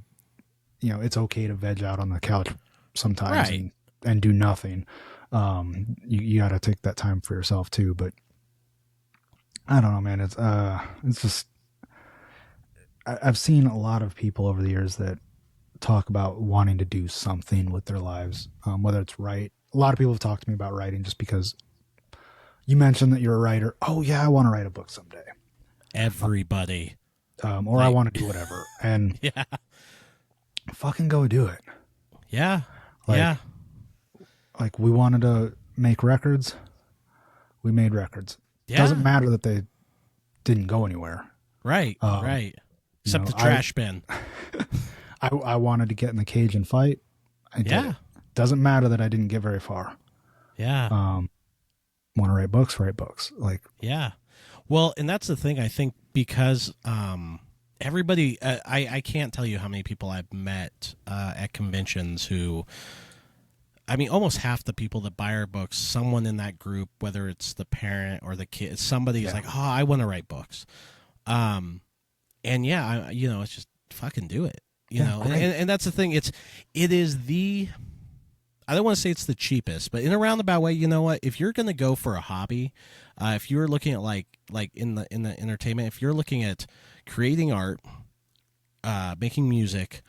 it's okay to veg out on the couch sometimes right. and do nothing. You got to take that time for yourself too, but I don't know, man. It's just, I've seen a lot of people over the years that talk about wanting to do something with their lives, whether it's write. A lot of people have talked to me about writing just because you mentioned that you're a writer. Oh yeah, I want to write a book someday. Everybody. Or I want to do whatever. And yeah. Fucking go do it. Yeah. Like, yeah. Like we wanted to make records. We made records. Yeah. Doesn't matter that they didn't go anywhere. Right. Right. Except the trash bin. I wanted to get in the cage and fight. I did it. Doesn't matter that I didn't get very far. Yeah. Want to write books? Write books. Like, yeah. Well, and that's the thing. I think because everybody, I can't tell you how many people I've met at conventions who, I mean, almost half the people that buy our books, someone in that group, whether it's the parent or the kid, somebody's like, oh, I want to write books. And yeah, it's just fucking do it. You know, and that's the thing. It is the, I don't want to say it's the cheapest, but in a roundabout way, you know what? If you're going to go for a hobby, if you're looking at like in the entertainment, if you're looking at creating art, making music,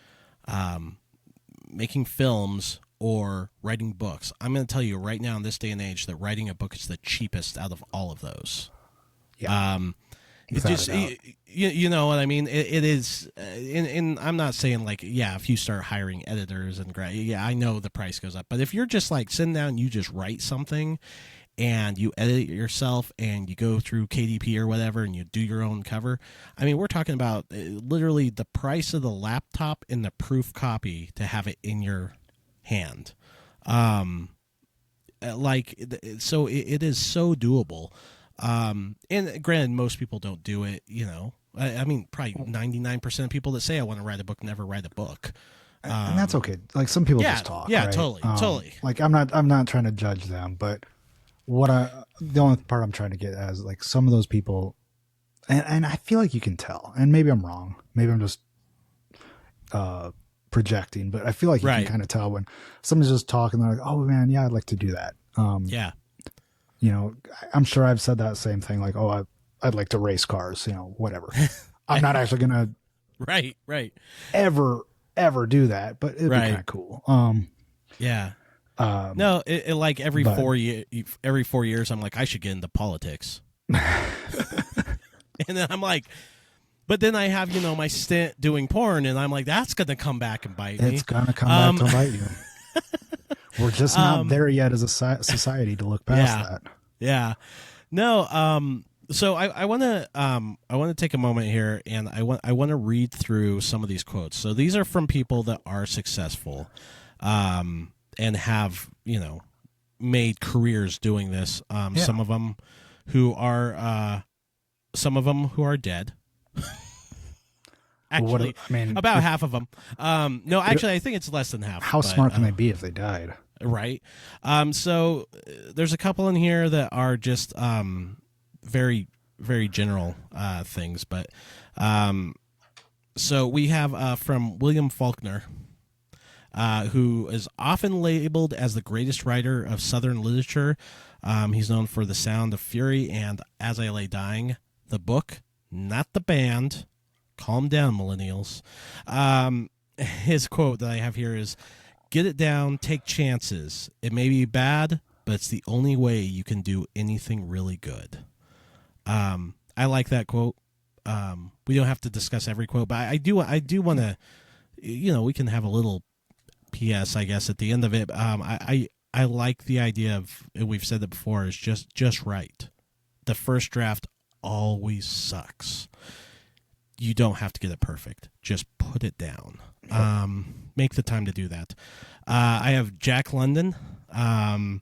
making films, or writing books, I'm going to tell you right now in this day and age that writing a book is the cheapest out of all of those. Yeah. It's just, you know what I mean? It is, and I'm not saying like, yeah, if you start hiring editors and I know the price goes up, but if you're just like sitting down and you just write something and you edit it yourself and you go through KDP or whatever and you do your own cover, I mean, we're talking about literally the price of the laptop and the proof copy to have it in your hand. So it is so doable. And granted, most people don't do it, you know. I mean, probably 99% of people that say I want to write a book never write a book. And that's okay. Like some people just talk. Yeah, right? totally. Like I'm not trying to judge them, but the only part I'm trying to get at is like some of those people, and I feel like you can tell, and maybe I'm wrong. Maybe I'm just projecting, but I feel like you can kind of tell when someone's just talking. They're like, "Oh man, yeah, I'd like to do that." Yeah. You know, I'm sure I've said that same thing, like, "Oh, I'd like to race cars," you know, whatever. I'm not actually gonna, right, ever do that, but it'd be kind of cool. Yeah. No, it like every 4 years, I'm like, I should get into politics, and then I'm like, but then I have my stint doing porn, and I'm like, that's gonna come back and bite me. It's gonna come back to bite you. We're just not there yet as a society to look past that. Yeah. No. So I want to take a moment here, and I want to read through some of these quotes. So these are from people that are successful, and have made careers doing this. Some of them who are dead. Actually, about half of them. No, actually, I think it's less than half. How smart can they be if they died? Right. So there's a couple in here that are just very, very general things. But so we have from William Faulkner, who is often labeled as the greatest writer of Southern literature. He's known for The Sound of Fury and As I Lay Dying, the book, not the band. Calm down, millennials. His quote that I have here is, "Get it down, take chances. It may be bad, but it's the only way you can do anything really good." I like that quote. We don't have to discuss every quote, but I do want to, we can have a little PS, I guess, at the end of it. I like the idea of, we've said it before, is just right. The first draft always sucks. You don't have to get it perfect. Just put it down. Make the time to do that. I have Jack London, one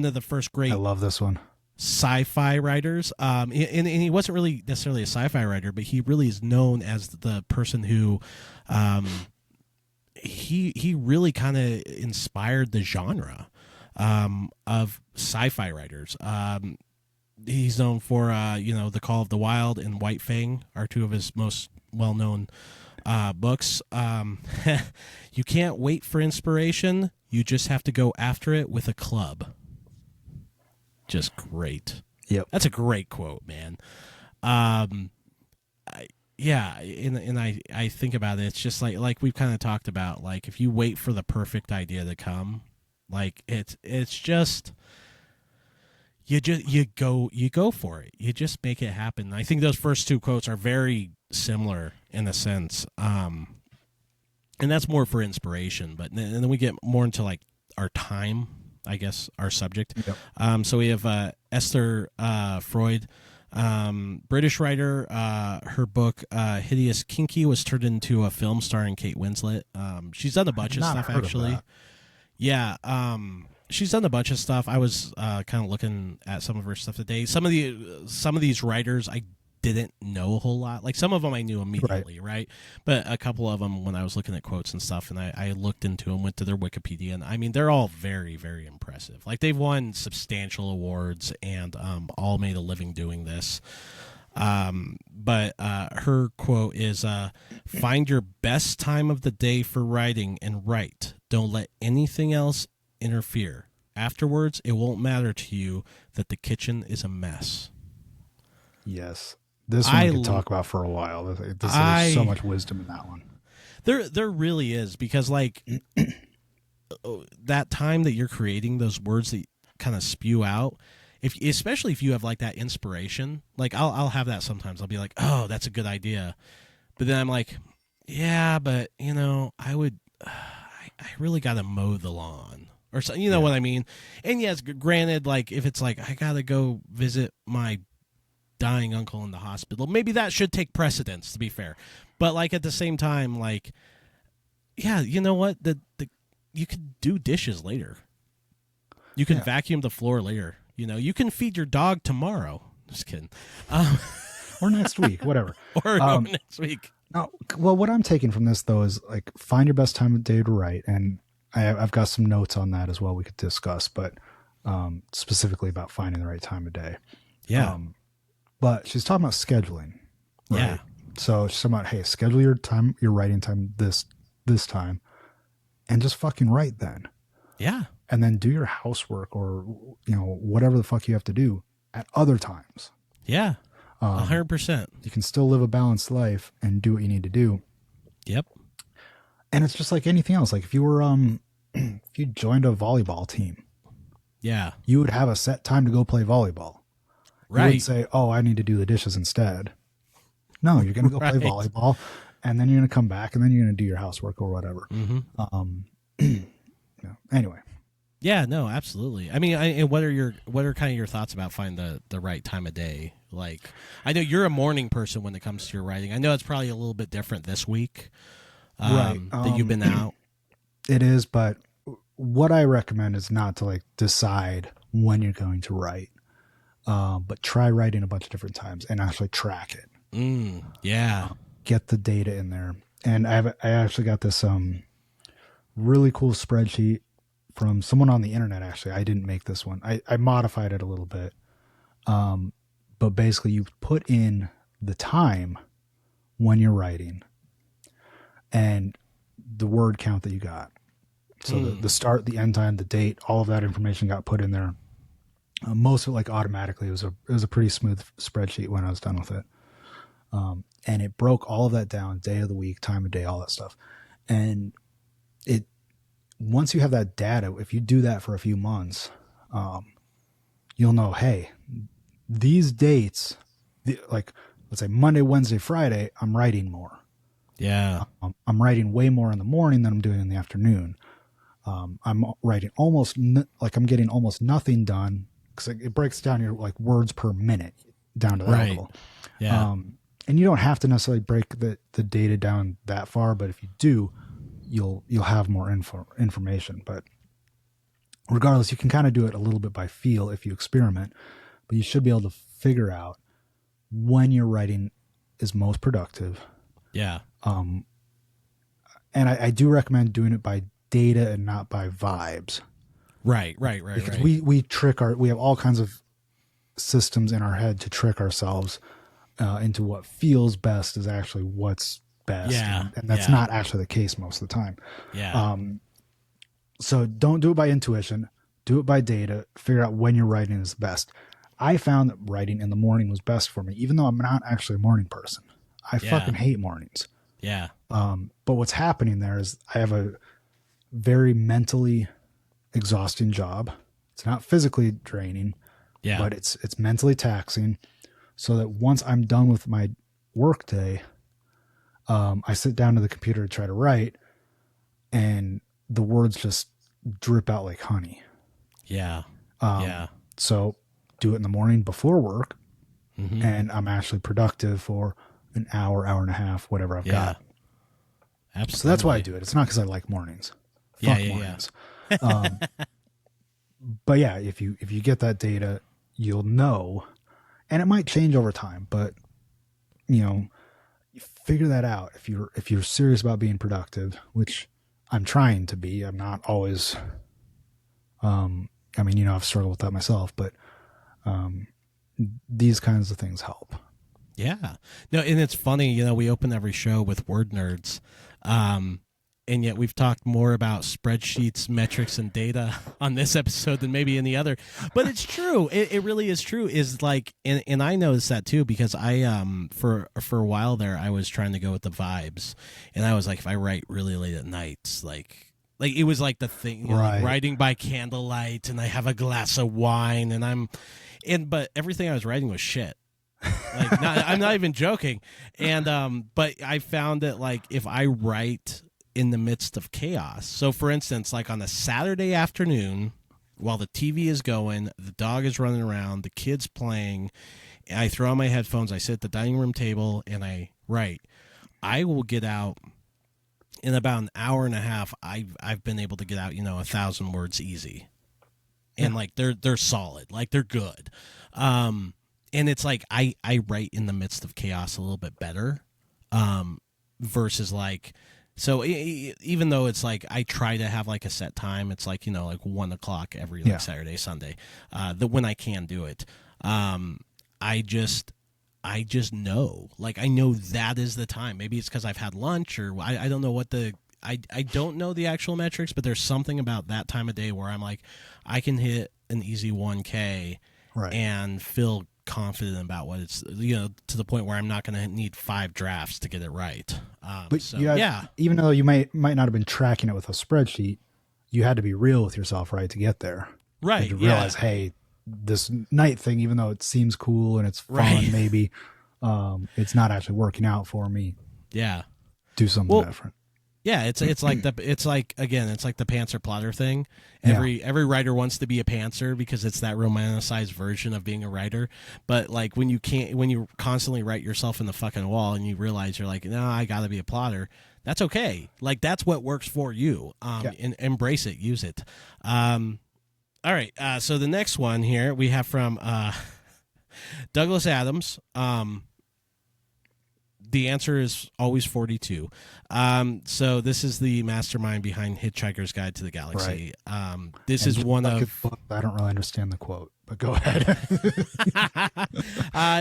of the first great. I love this one. Sci-fi writers. And he wasn't really necessarily a sci-fi writer, but he really is known as the person who, he really kind of inspired the genre of sci-fi writers. He's known for, The Call of the Wild and White Fang are two of his most well-known books. You can't wait for inspiration. You just have to go after it with a club. Just great. Yep. That's a great quote, man. Yeah, and I think about it. It's just like we've kind of talked about. Like if you wait for the perfect idea to come, like it's just you go for it. You just make it happen. I think those first two quotes are very similar in a sense, and that's more for inspiration. But then we get more into like our time, I guess, our subject. Yep. So we have Esther Freud. British writer. Her book Hideous Kinky was turned into a film starring Kate Winslet. She's done a bunch of stuff actually. Yeah, she's done a bunch of stuff. I was kind of looking at some of her stuff today. Some of these writers I didn't know a whole lot. Like some of them I knew immediately, right? But a couple of them, when I was looking at quotes and stuff, and I looked into them, went to their Wikipedia, and I mean they're all very, very impressive. Like they've won substantial awards and all made a living doing this. But her quote is, "Find your best time of the day for writing and write. Don't let anything else interfere. Afterwards, it won't matter to you that the kitchen is a mess." Yes. This one I could talk about for a while. There's so much wisdom in that one. There really is, because like that time that you're creating those words that kind of spew out, especially if you have like that inspiration, like I'll have that sometimes. I'll be like, oh, that's a good idea, but then I'm like, yeah, but I really got to mow the lawn or something. You know what I mean? And yes, granted, like if it's like I gotta go visit my dying uncle in the hospital, maybe that should take precedence, to be fair. But like at the same time, like, yeah, you know what, you could do dishes later, you can vacuum the floor later, you can feed your dog tomorrow. Just kidding. Or next week, whatever. Or next week. No, well, what I'm taking from this though is like find your best time of day to write, and I've got some notes on that as well we could discuss, but specifically about finding the right time of day. Yeah. But she's talking about scheduling. Right? Yeah. So she's talking about, hey, schedule your time, your writing time this time, and just fucking write then. Yeah. And then do your housework or whatever the fuck you have to do at other times. Yeah. 100%. You can still live a balanced life and do what you need to do. Yep. And it's just like anything else. Like if you were if you joined a volleyball team, yeah, you would have a set time to go play volleyball. Right. You would say, oh, I need to do the dishes instead. No, you're going to go play volleyball, and then you're going to come back, and then you're going to do your housework or whatever. Mm-hmm. Anyway. Yeah, no, absolutely. I mean, and what are kind of your thoughts about finding the right time of day? Like, I know you're a morning person when it comes to your writing. I know it's probably a little bit different this week, right? That you've been out. It is, but what I recommend is not to like decide when you're going to write. But try writing a bunch of different times and actually track it. Yeah. Get the data in there. And I actually got this really cool spreadsheet from someone on the internet. Actually, I didn't make this one. I modified it a little bit. But basically you put in the time when you're writing and the word count that you got. So the start, the end time, the date, all of that information got put in there. Most of it like automatically. It was a pretty smooth spreadsheet when I was done with it. And it broke all of that down, day of the week, time of day, all that stuff. And once you have that data, if you do that for a few months, you'll know, hey, these dates, like let's say Monday, Wednesday, Friday, I'm writing more. Yeah. I'm writing way more in the morning than I'm doing in the afternoon. I'm writing I'm getting almost nothing done, because it breaks down your like words per minute down to that level. Yeah. And you don't have to necessarily break the data down that far, but if you do, you'll have more information. But regardless, you can kind of do it a little bit by feel if you experiment, but you should be able to figure out when your writing is most productive. Yeah. And I do recommend doing it by data and not by vibes. Right. Because we have all kinds of systems in our head to trick ourselves into what feels best is actually what's best. Yeah. And that's not actually the case most of the time. Yeah. So don't do it by intuition. Do it by data. Figure out when your writing is best. I found that writing in the morning was best for me, even though I'm not actually a morning person. I fucking hate mornings. Yeah. But what's happening there is I have a very mentally exhausting job. It's not physically draining, but it's mentally taxing. So that once I'm done with my work day, I sit down to the computer to try to write, and the words just drip out like honey. Yeah. So do it in the morning before work, and I'm actually productive for an hour, hour and a half, whatever I've got. Absolutely. So that's why I do it. It's not because I like mornings. Fuck mornings. But yeah, if you get that data, you'll know, and it might change over time, but you know, figure that out. If you're serious about being productive, which I'm trying to be, I'm not always, I mean, you know, I've struggled with that myself, but, these kinds of things help. Yeah. No, and it's funny, you know, we open every show with word nerds. And yet we've talked more about spreadsheets, metrics, and data on this episode than maybe any other. But it's true. It really is true. Is like, and I noticed that too, because I for a while there I was trying to go with the vibes, and I was like, if I write really late at night, like it was like the thing, you know, like writing by candlelight, and I have a glass of wine, but everything I was writing was shit. Like I'm not even joking. And but I found that like if I write in the midst of chaos. So for instance, like on a Saturday afternoon, while the TV is going, the dog is running around, the kid's playing, I throw on my headphones, I sit at the dining room table and I write. I will get out in about an hour and a half. I've been able to get out, you know, 1,000 words easy. And like they're solid, like they're good. And it's like I write in the midst of chaos a little bit better, versus like, so even though it's like I try to have like a set time, it's like, you know, like 1 o'clock every like Saturday, Sunday, when I can do it. I just know, like I know that is the time. Maybe it's because I've had lunch, or I don't know what I don't know the actual metrics, but there's something about that time of day where I'm like, I can hit an easy 1K and feel confident about what it's, you know, to the point where I'm not going to need 5 drafts to get it right. But so, even though you might not have been tracking it with a spreadsheet, you had to be real with yourself, right, to get there. Right. And to realize, hey, this night thing, even though it seems cool and it's fun, maybe it's not actually working out for me. Yeah. Do something different. Yeah, it's like the pantser plotter thing. Every writer wants to be a pantser because it's that romanticized version of being a writer. But like when you constantly write yourself in the fucking wall and you realize you're like, no, I got to be a plotter. That's okay. Like that's what works for you. And embrace it, use it. All right. So the next one here we have from Douglas Adams. The answer is always 42. So this is the mastermind behind Hitchhiker's Guide to the Galaxy. This is one of... I don't really understand the quote, but go ahead.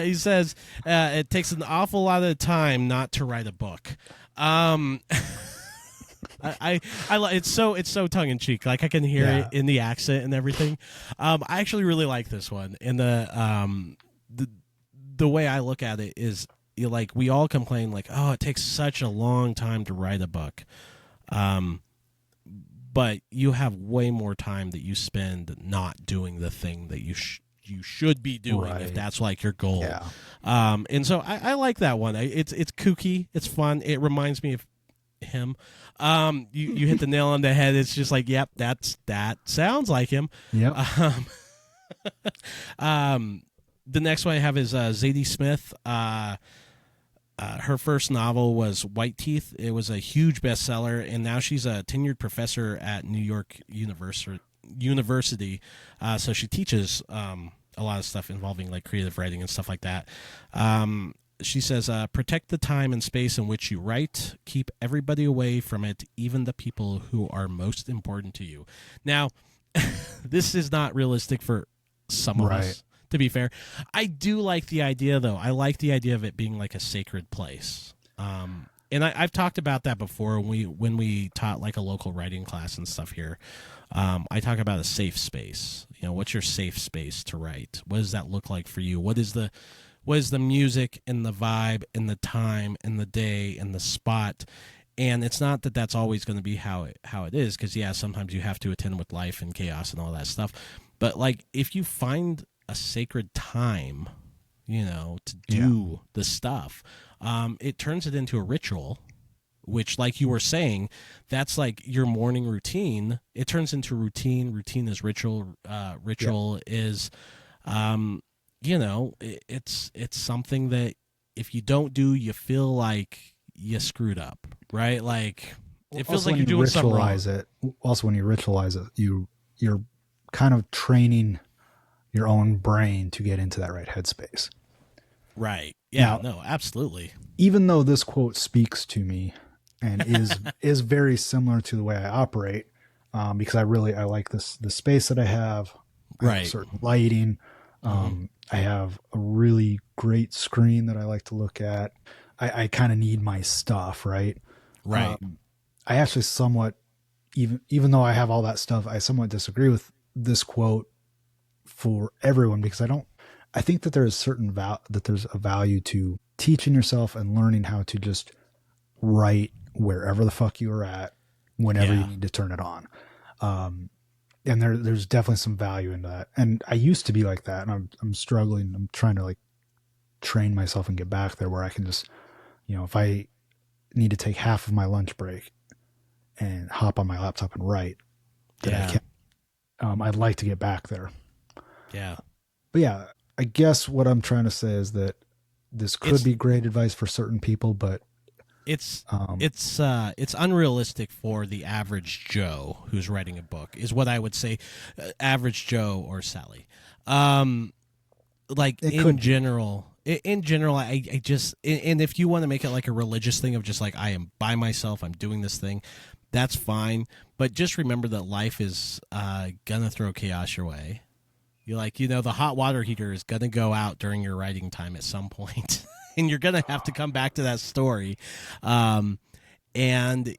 He says, it takes an awful lot of time not to write a book. I it's so tongue in cheek. Like I can hear it in the accent and everything. I actually really like this one. And the way I look at it is, you like we all complain like, oh, it takes such a long time to write a book, but you have way more time that you spend not doing the thing that you should be doing if that's like your goal. And so I like that one. It's kooky, it's fun, it reminds me of him. You hit the nail on the head. It's just like, yep, that sounds like him. The next one I have is Zadie Smith. Her first novel was White Teeth. It was a huge bestseller, and now she's a tenured professor at New York University. So she teaches a lot of stuff involving like creative writing and stuff like that. She says, protect the time and space in which you write. Keep everybody away from it, even the people who are most important to you. Now, this is not realistic for some of us. To be fair, I do like the idea, though. I like the idea of it being like a sacred place. And I've talked about that before when we taught like a local writing class and stuff here. I talk about a safe space. You know, what's your safe space to write? What does that look like for you? What is the What is the music and the vibe and the time and the day and the spot? And it's not that that's always going to be how it is, because yeah, sometimes you have to attend with life and chaos and all that stuff. But like, if you find a sacred time, to do the stuff, it turns it into a ritual, which, like you were saying, that's like your morning routine. It turns into routine. Routine is ritual. Ritual is, it's something that if you don't do, you feel like you screwed up, right? Like, it feels like you're doing something wrong. Also, when you ritualize it, you're kind of training your own brain to get into that right headspace. Right. Yeah. Now, no, absolutely. Even though this quote speaks to me and is very similar to the way I operate, because I like the space that I have. Right. I have certain lighting. I have a really great screen that I like to look at. I kind of need my stuff, right? Right. I actually somewhat, even though I have all that stuff, I somewhat disagree with this quote for everyone, because I think that there is there's a value to teaching yourself and learning how to just write wherever the fuck you are at, whenever you need to turn it on. And there's definitely some value in that. And I used to be like that, and I'm struggling. I'm trying to like train myself and get back there where I can just, if I need to take half of my lunch break and hop on my laptop and write, that I can. I'd like to get back there. Yeah. But yeah, I guess what I'm trying to say is that this could be great advice for certain people, but it's unrealistic for the average Joe who's writing a book, is what I would say. Average Joe or Sally. Like in general, I just, and if you want to make it like a religious thing of just like, I am by myself, I'm doing this thing, that's fine. But just remember that life is gonna throw chaos your way. You're like, the hot water heater is gonna go out during your writing time at some point. And you're going to have to come back to that story. And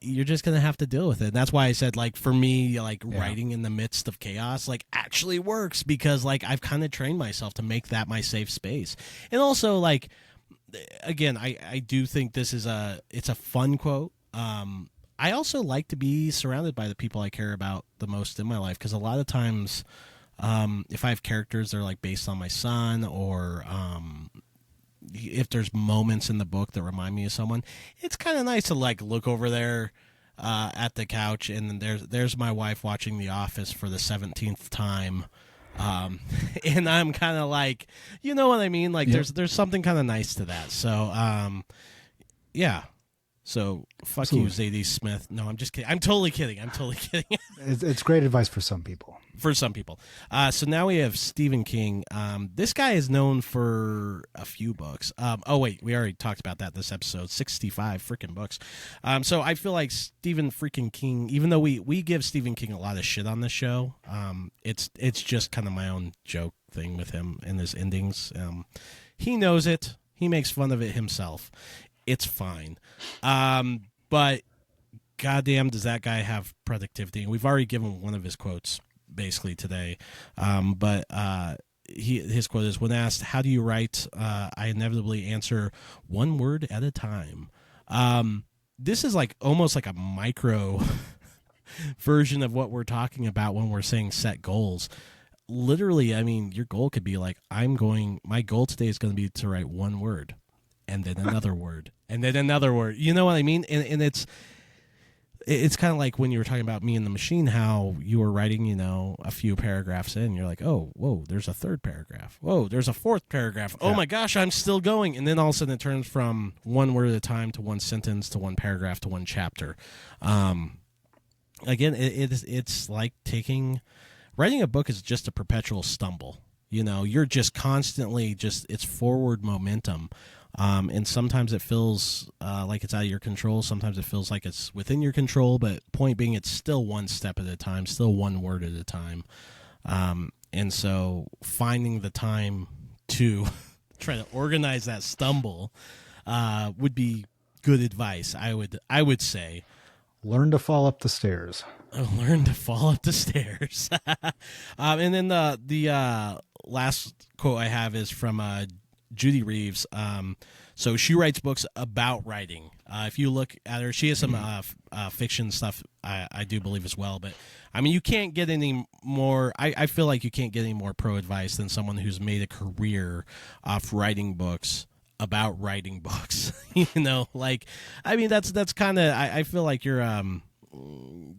you're just going to have to deal with it. And that's why I said, like, for me, like, writing in the midst of chaos, like, actually works, because, like, I've kind of trained myself to make that my safe space. And also, like, again, I do think this is it's a fun quote. I also like to be surrounded by the people I care about the most in my life, because a lot of times, if I have characters that are, like, based on my son, or if there's moments in the book that remind me of someone, it's kind of nice to like look over there at the couch, and there's my wife watching The Office for the 17th time, and I'm kind of like, you know what I mean? Like, there's something kind of nice to that. So, yeah. So fuck Absolutely. You, Zadie Smith. No, I'm just kidding. I'm totally kidding. It's great advice for some people. So now we have Stephen King. This guy is known for a few books. Oh wait, we already talked about that this episode. 65 freaking books. So I feel like Stephen freaking King, even though we give Stephen King a lot of shit on this show, it's just kind of my own joke thing with him and his endings. He knows it. He makes fun of it himself. It's fine. But goddamn, does that guy have productivity? And we've already given one of his quotes basically today. But his quote is, when asked, how do you write? I inevitably answer, one word at a time. This is like almost like a micro version of what we're talking about when we're saying set goals. Literally, I mean, your goal could be like, my goal today is going to be to write one word, and then another word, and then another word. You know what I mean? And it's kind of like when you were talking about Me and the Machine, how you were writing, a few paragraphs in, you're like, oh, whoa, there's a third paragraph. Whoa, there's a fourth paragraph. Oh my gosh, I'm still going. And then all of a sudden it turns from one word at a time to one sentence to one paragraph to one chapter. Again, it's like writing a book is just a perpetual stumble. You're just constantly it's forward momentum. And sometimes it feels like it's out of your control. Sometimes it feels like it's within your control. But point being, it's still one step at a time, still one word at a time. And so finding the time to try to organize that stumble would be good advice. I would say. Learn to fall up the stairs. Learn to fall up the stairs. And then the last quote I have is from Judy Reeves. So she writes books about writing. If you look at her, she has some fiction stuff, I do believe as well. But I mean, you can't get any more. I feel like you can't get any more pro advice than someone who's made a career off writing books about writing books. Like, I mean, that's kind of. I feel like you're.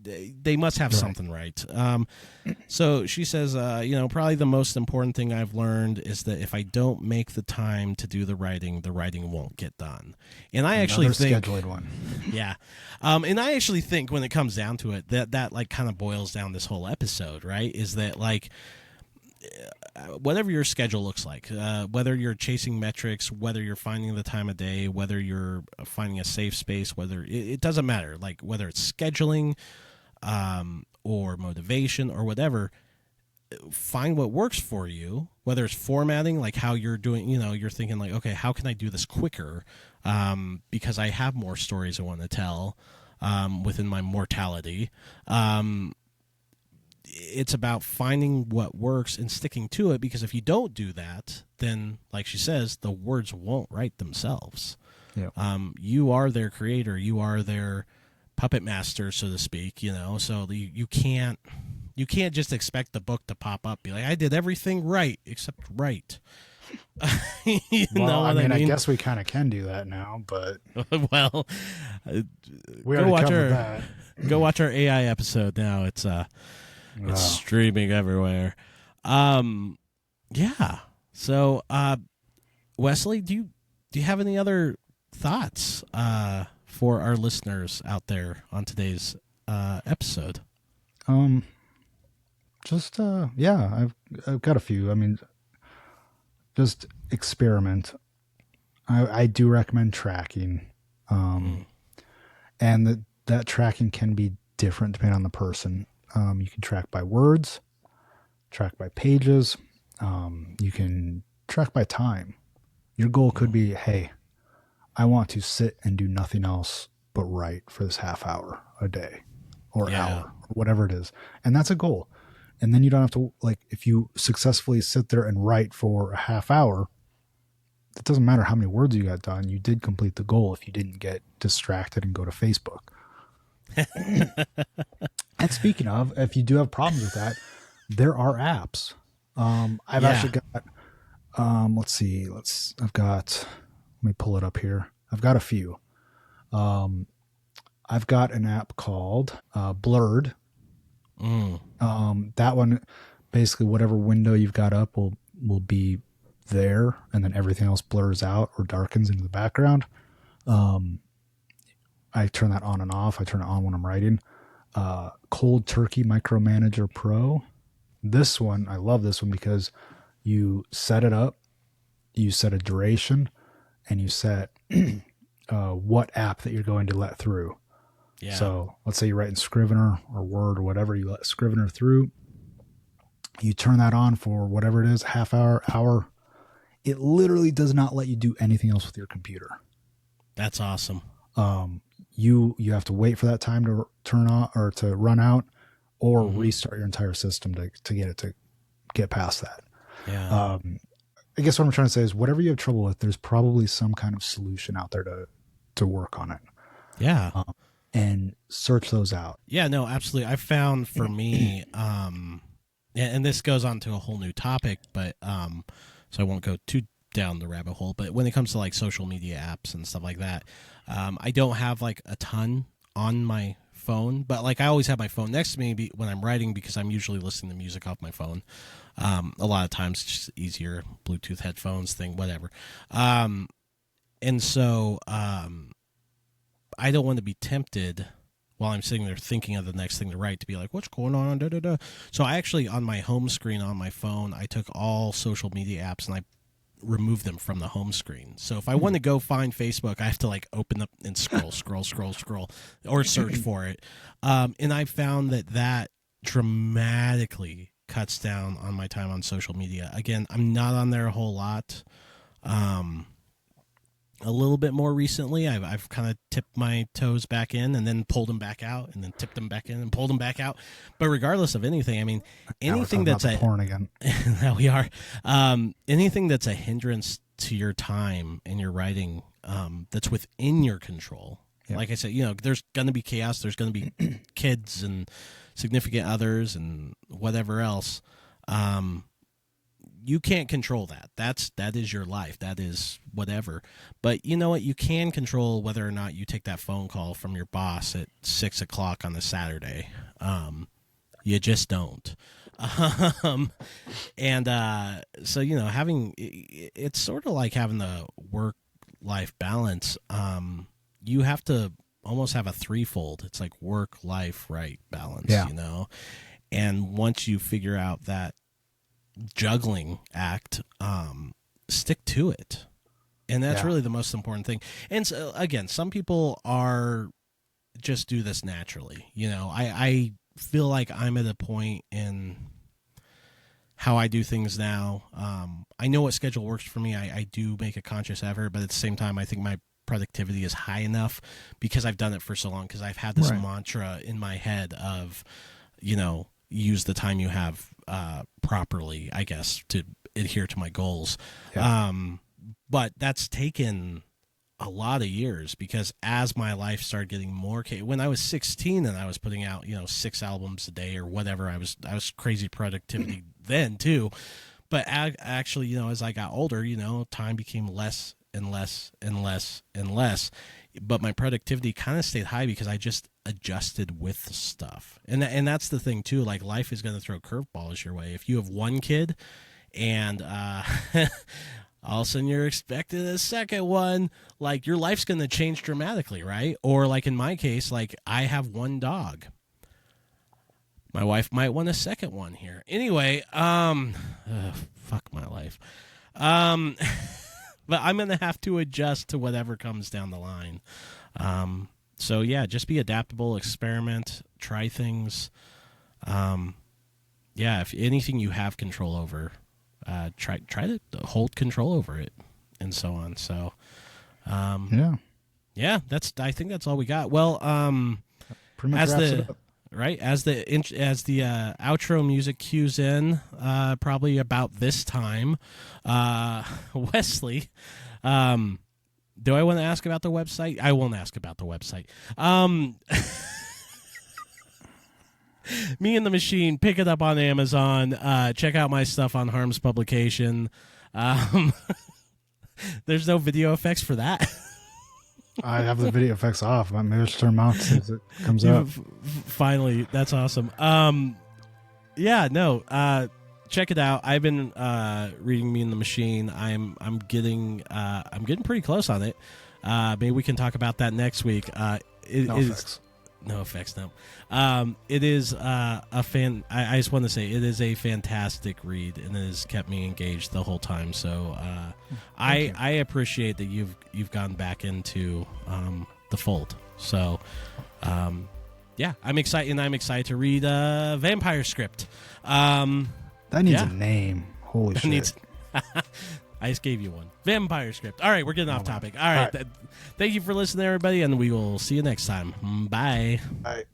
They must have something right. So she says, probably the most important thing I've learned is that if I don't make the time to do the writing won't get done. And I actually think scheduled one. Yeah. And I actually think when it comes down to it, that like kind of boils down this whole episode, right? Is that like, whatever your schedule looks like, whether you're chasing metrics, whether you're finding the time of day, whether you're finding a safe space, whether it doesn't matter, like whether it's scheduling or motivation or whatever, find what works for you, whether it's formatting, like how you're doing, you're thinking like, okay, how can I do this quicker? Because I have more stories I want to tell within my mortality. It's about finding what works and sticking to it, because if you don't do that, then, like she says, the words won't write themselves. Yeah. You are their creator. You are their puppet master, so to speak. So you can't just expect the book to pop up, be like, I did everything right except right. I guess we kind of can do that now, but well, we already covered that. Go watch our AI episode now. It's streaming everywhere. Yeah. So, Wesley, do you have any other thoughts for our listeners out there on today's episode? I've got a few. I mean, just experiment. I do recommend tracking, and that tracking can be different depending on the person. You can track by words, track by pages. You can track by time. Your goal could be, hey, I want to sit and do nothing else but write for this half hour a day or hour, or whatever it is. And that's a goal. And then you don't have to, like, if you successfully sit there and write for a half hour, it doesn't matter how many words you got done. You did complete the goal if you didn't get distracted and go to Facebook. And speaking of, if you do have problems with that, there are apps. I've actually got, let me pull it up here. I've got a few. I've got an app called Blurred. That one, basically whatever window you've got up will be there, and then everything else blurs out or darkens into the background. I turn that on and off. I turn it on when I'm writing. Cold Turkey Micromanager Pro. This one, I love this one because you set it up, you set a duration, and you set what app that you're going to let through. Yeah. So let's say you're writing Scrivener or Word or whatever, you let Scrivener through. You turn that on for whatever it is, half hour, hour. It literally does not let you do anything else with your computer. That's awesome. You have to wait for that time to turn on or to run out, or restart your entire system to get it to get past that. Yeah. I guess what I'm trying to say is whatever you have trouble with, there's probably some kind of solution out there to work on it. Yeah. And search those out. Yeah, no, absolutely. I found for me, and this goes on to a whole new topic, but so I won't go too down the rabbit hole, but when it comes to like social media apps and stuff like that, I don't have like a ton on my phone, but like I always have my phone next to me when I'm writing, because I'm usually listening to music off my phone. A lot of times it's just easier, Bluetooth headphones thing, whatever. And so I don't want to be tempted while I'm sitting there thinking of the next thing to write to be like, what's going on? Da, da, da. So I actually, on my home screen on my phone, I took all social media apps and I remove them from the home screen. So if I want to go find Facebook, I have to like open up and scroll or search for it. And I found that dramatically cuts down on my time on social media. Again, I'm not on there a whole lot. A little bit more recently, I've kind of tipped my toes back in and then pulled them back out and then tipped them back in and pulled them back out. But regardless of anything, I mean, anything that's porn again. Now we are. Anything that's a hindrance to your time and your writing that's within your control. Yeah. Like I said, there's going to be chaos. There's going to be kids and significant others and whatever else. You can't control that. That is your life. That is whatever. But you know what? You can control whether or not you take that phone call from your boss at 6:00 on a Saturday. You just don't. So having it's sort of like having the work-life balance. You have to almost have a threefold. It's like work, life, right balance. Yeah. And once you figure out that juggling act, stick to it, and that's really the most important thing. And so, again, some people are just do this naturally. I feel like I'm at a point in how I do things now. I know what schedule works for me. I do make a conscious effort, but at the same time, I think my productivity is high enough because I've done it for so long, because I've had this mantra in my head of, use the time you have properly, I guess, to adhere to my goals. Yeah. But that's taken a lot of years, because as my life started getting more, when I was 16 and I was putting out, 6 albums a day or whatever, I was crazy productivity then too. But actually, as I got older, time became less and less and less and less. But my productivity kind of stayed high because I just adjusted with stuff. And that's the thing too. Like, life is going to throw curveballs your way. If you have one kid and all of a sudden you're expecting a second one, like, your life's going to change dramatically, right? Or like in my case, like, I have one dog. My wife might want a second one here. Anyway, fuck my life. But I'm going to have to adjust to whatever comes down the line. So yeah, just be adaptable, experiment, try things. If anything you have control over, try to hold control over it, and so on. So, I think that's all we got. Well, pretty much wraps it up. Right, as the outro music cues in, probably about this time, Wesley, do I want to ask about the website? I won't ask about the website. Me and the Machine, pick it up on Amazon. Check out my stuff on Harm's Publication. There's no video effects for that. I have the video effects off. Maybe I should turn them on as it comes up. Finally, that's awesome. Check it out. I've been reading Me and the Machine. I'm getting pretty close on it. Maybe we can talk about that next week. No effects, no. It is a fan. I just want to say it is a fantastic read, and it has kept me engaged the whole time. So I appreciate that you've gone back into the fold. So I'm excited, and I'm excited to read Vampire Script. That needs a name. Holy shit! I just gave you one. Vampire Script. All right, we're getting off topic. All right. Thank you for listening, everybody, and we will see you next time. Bye. Bye.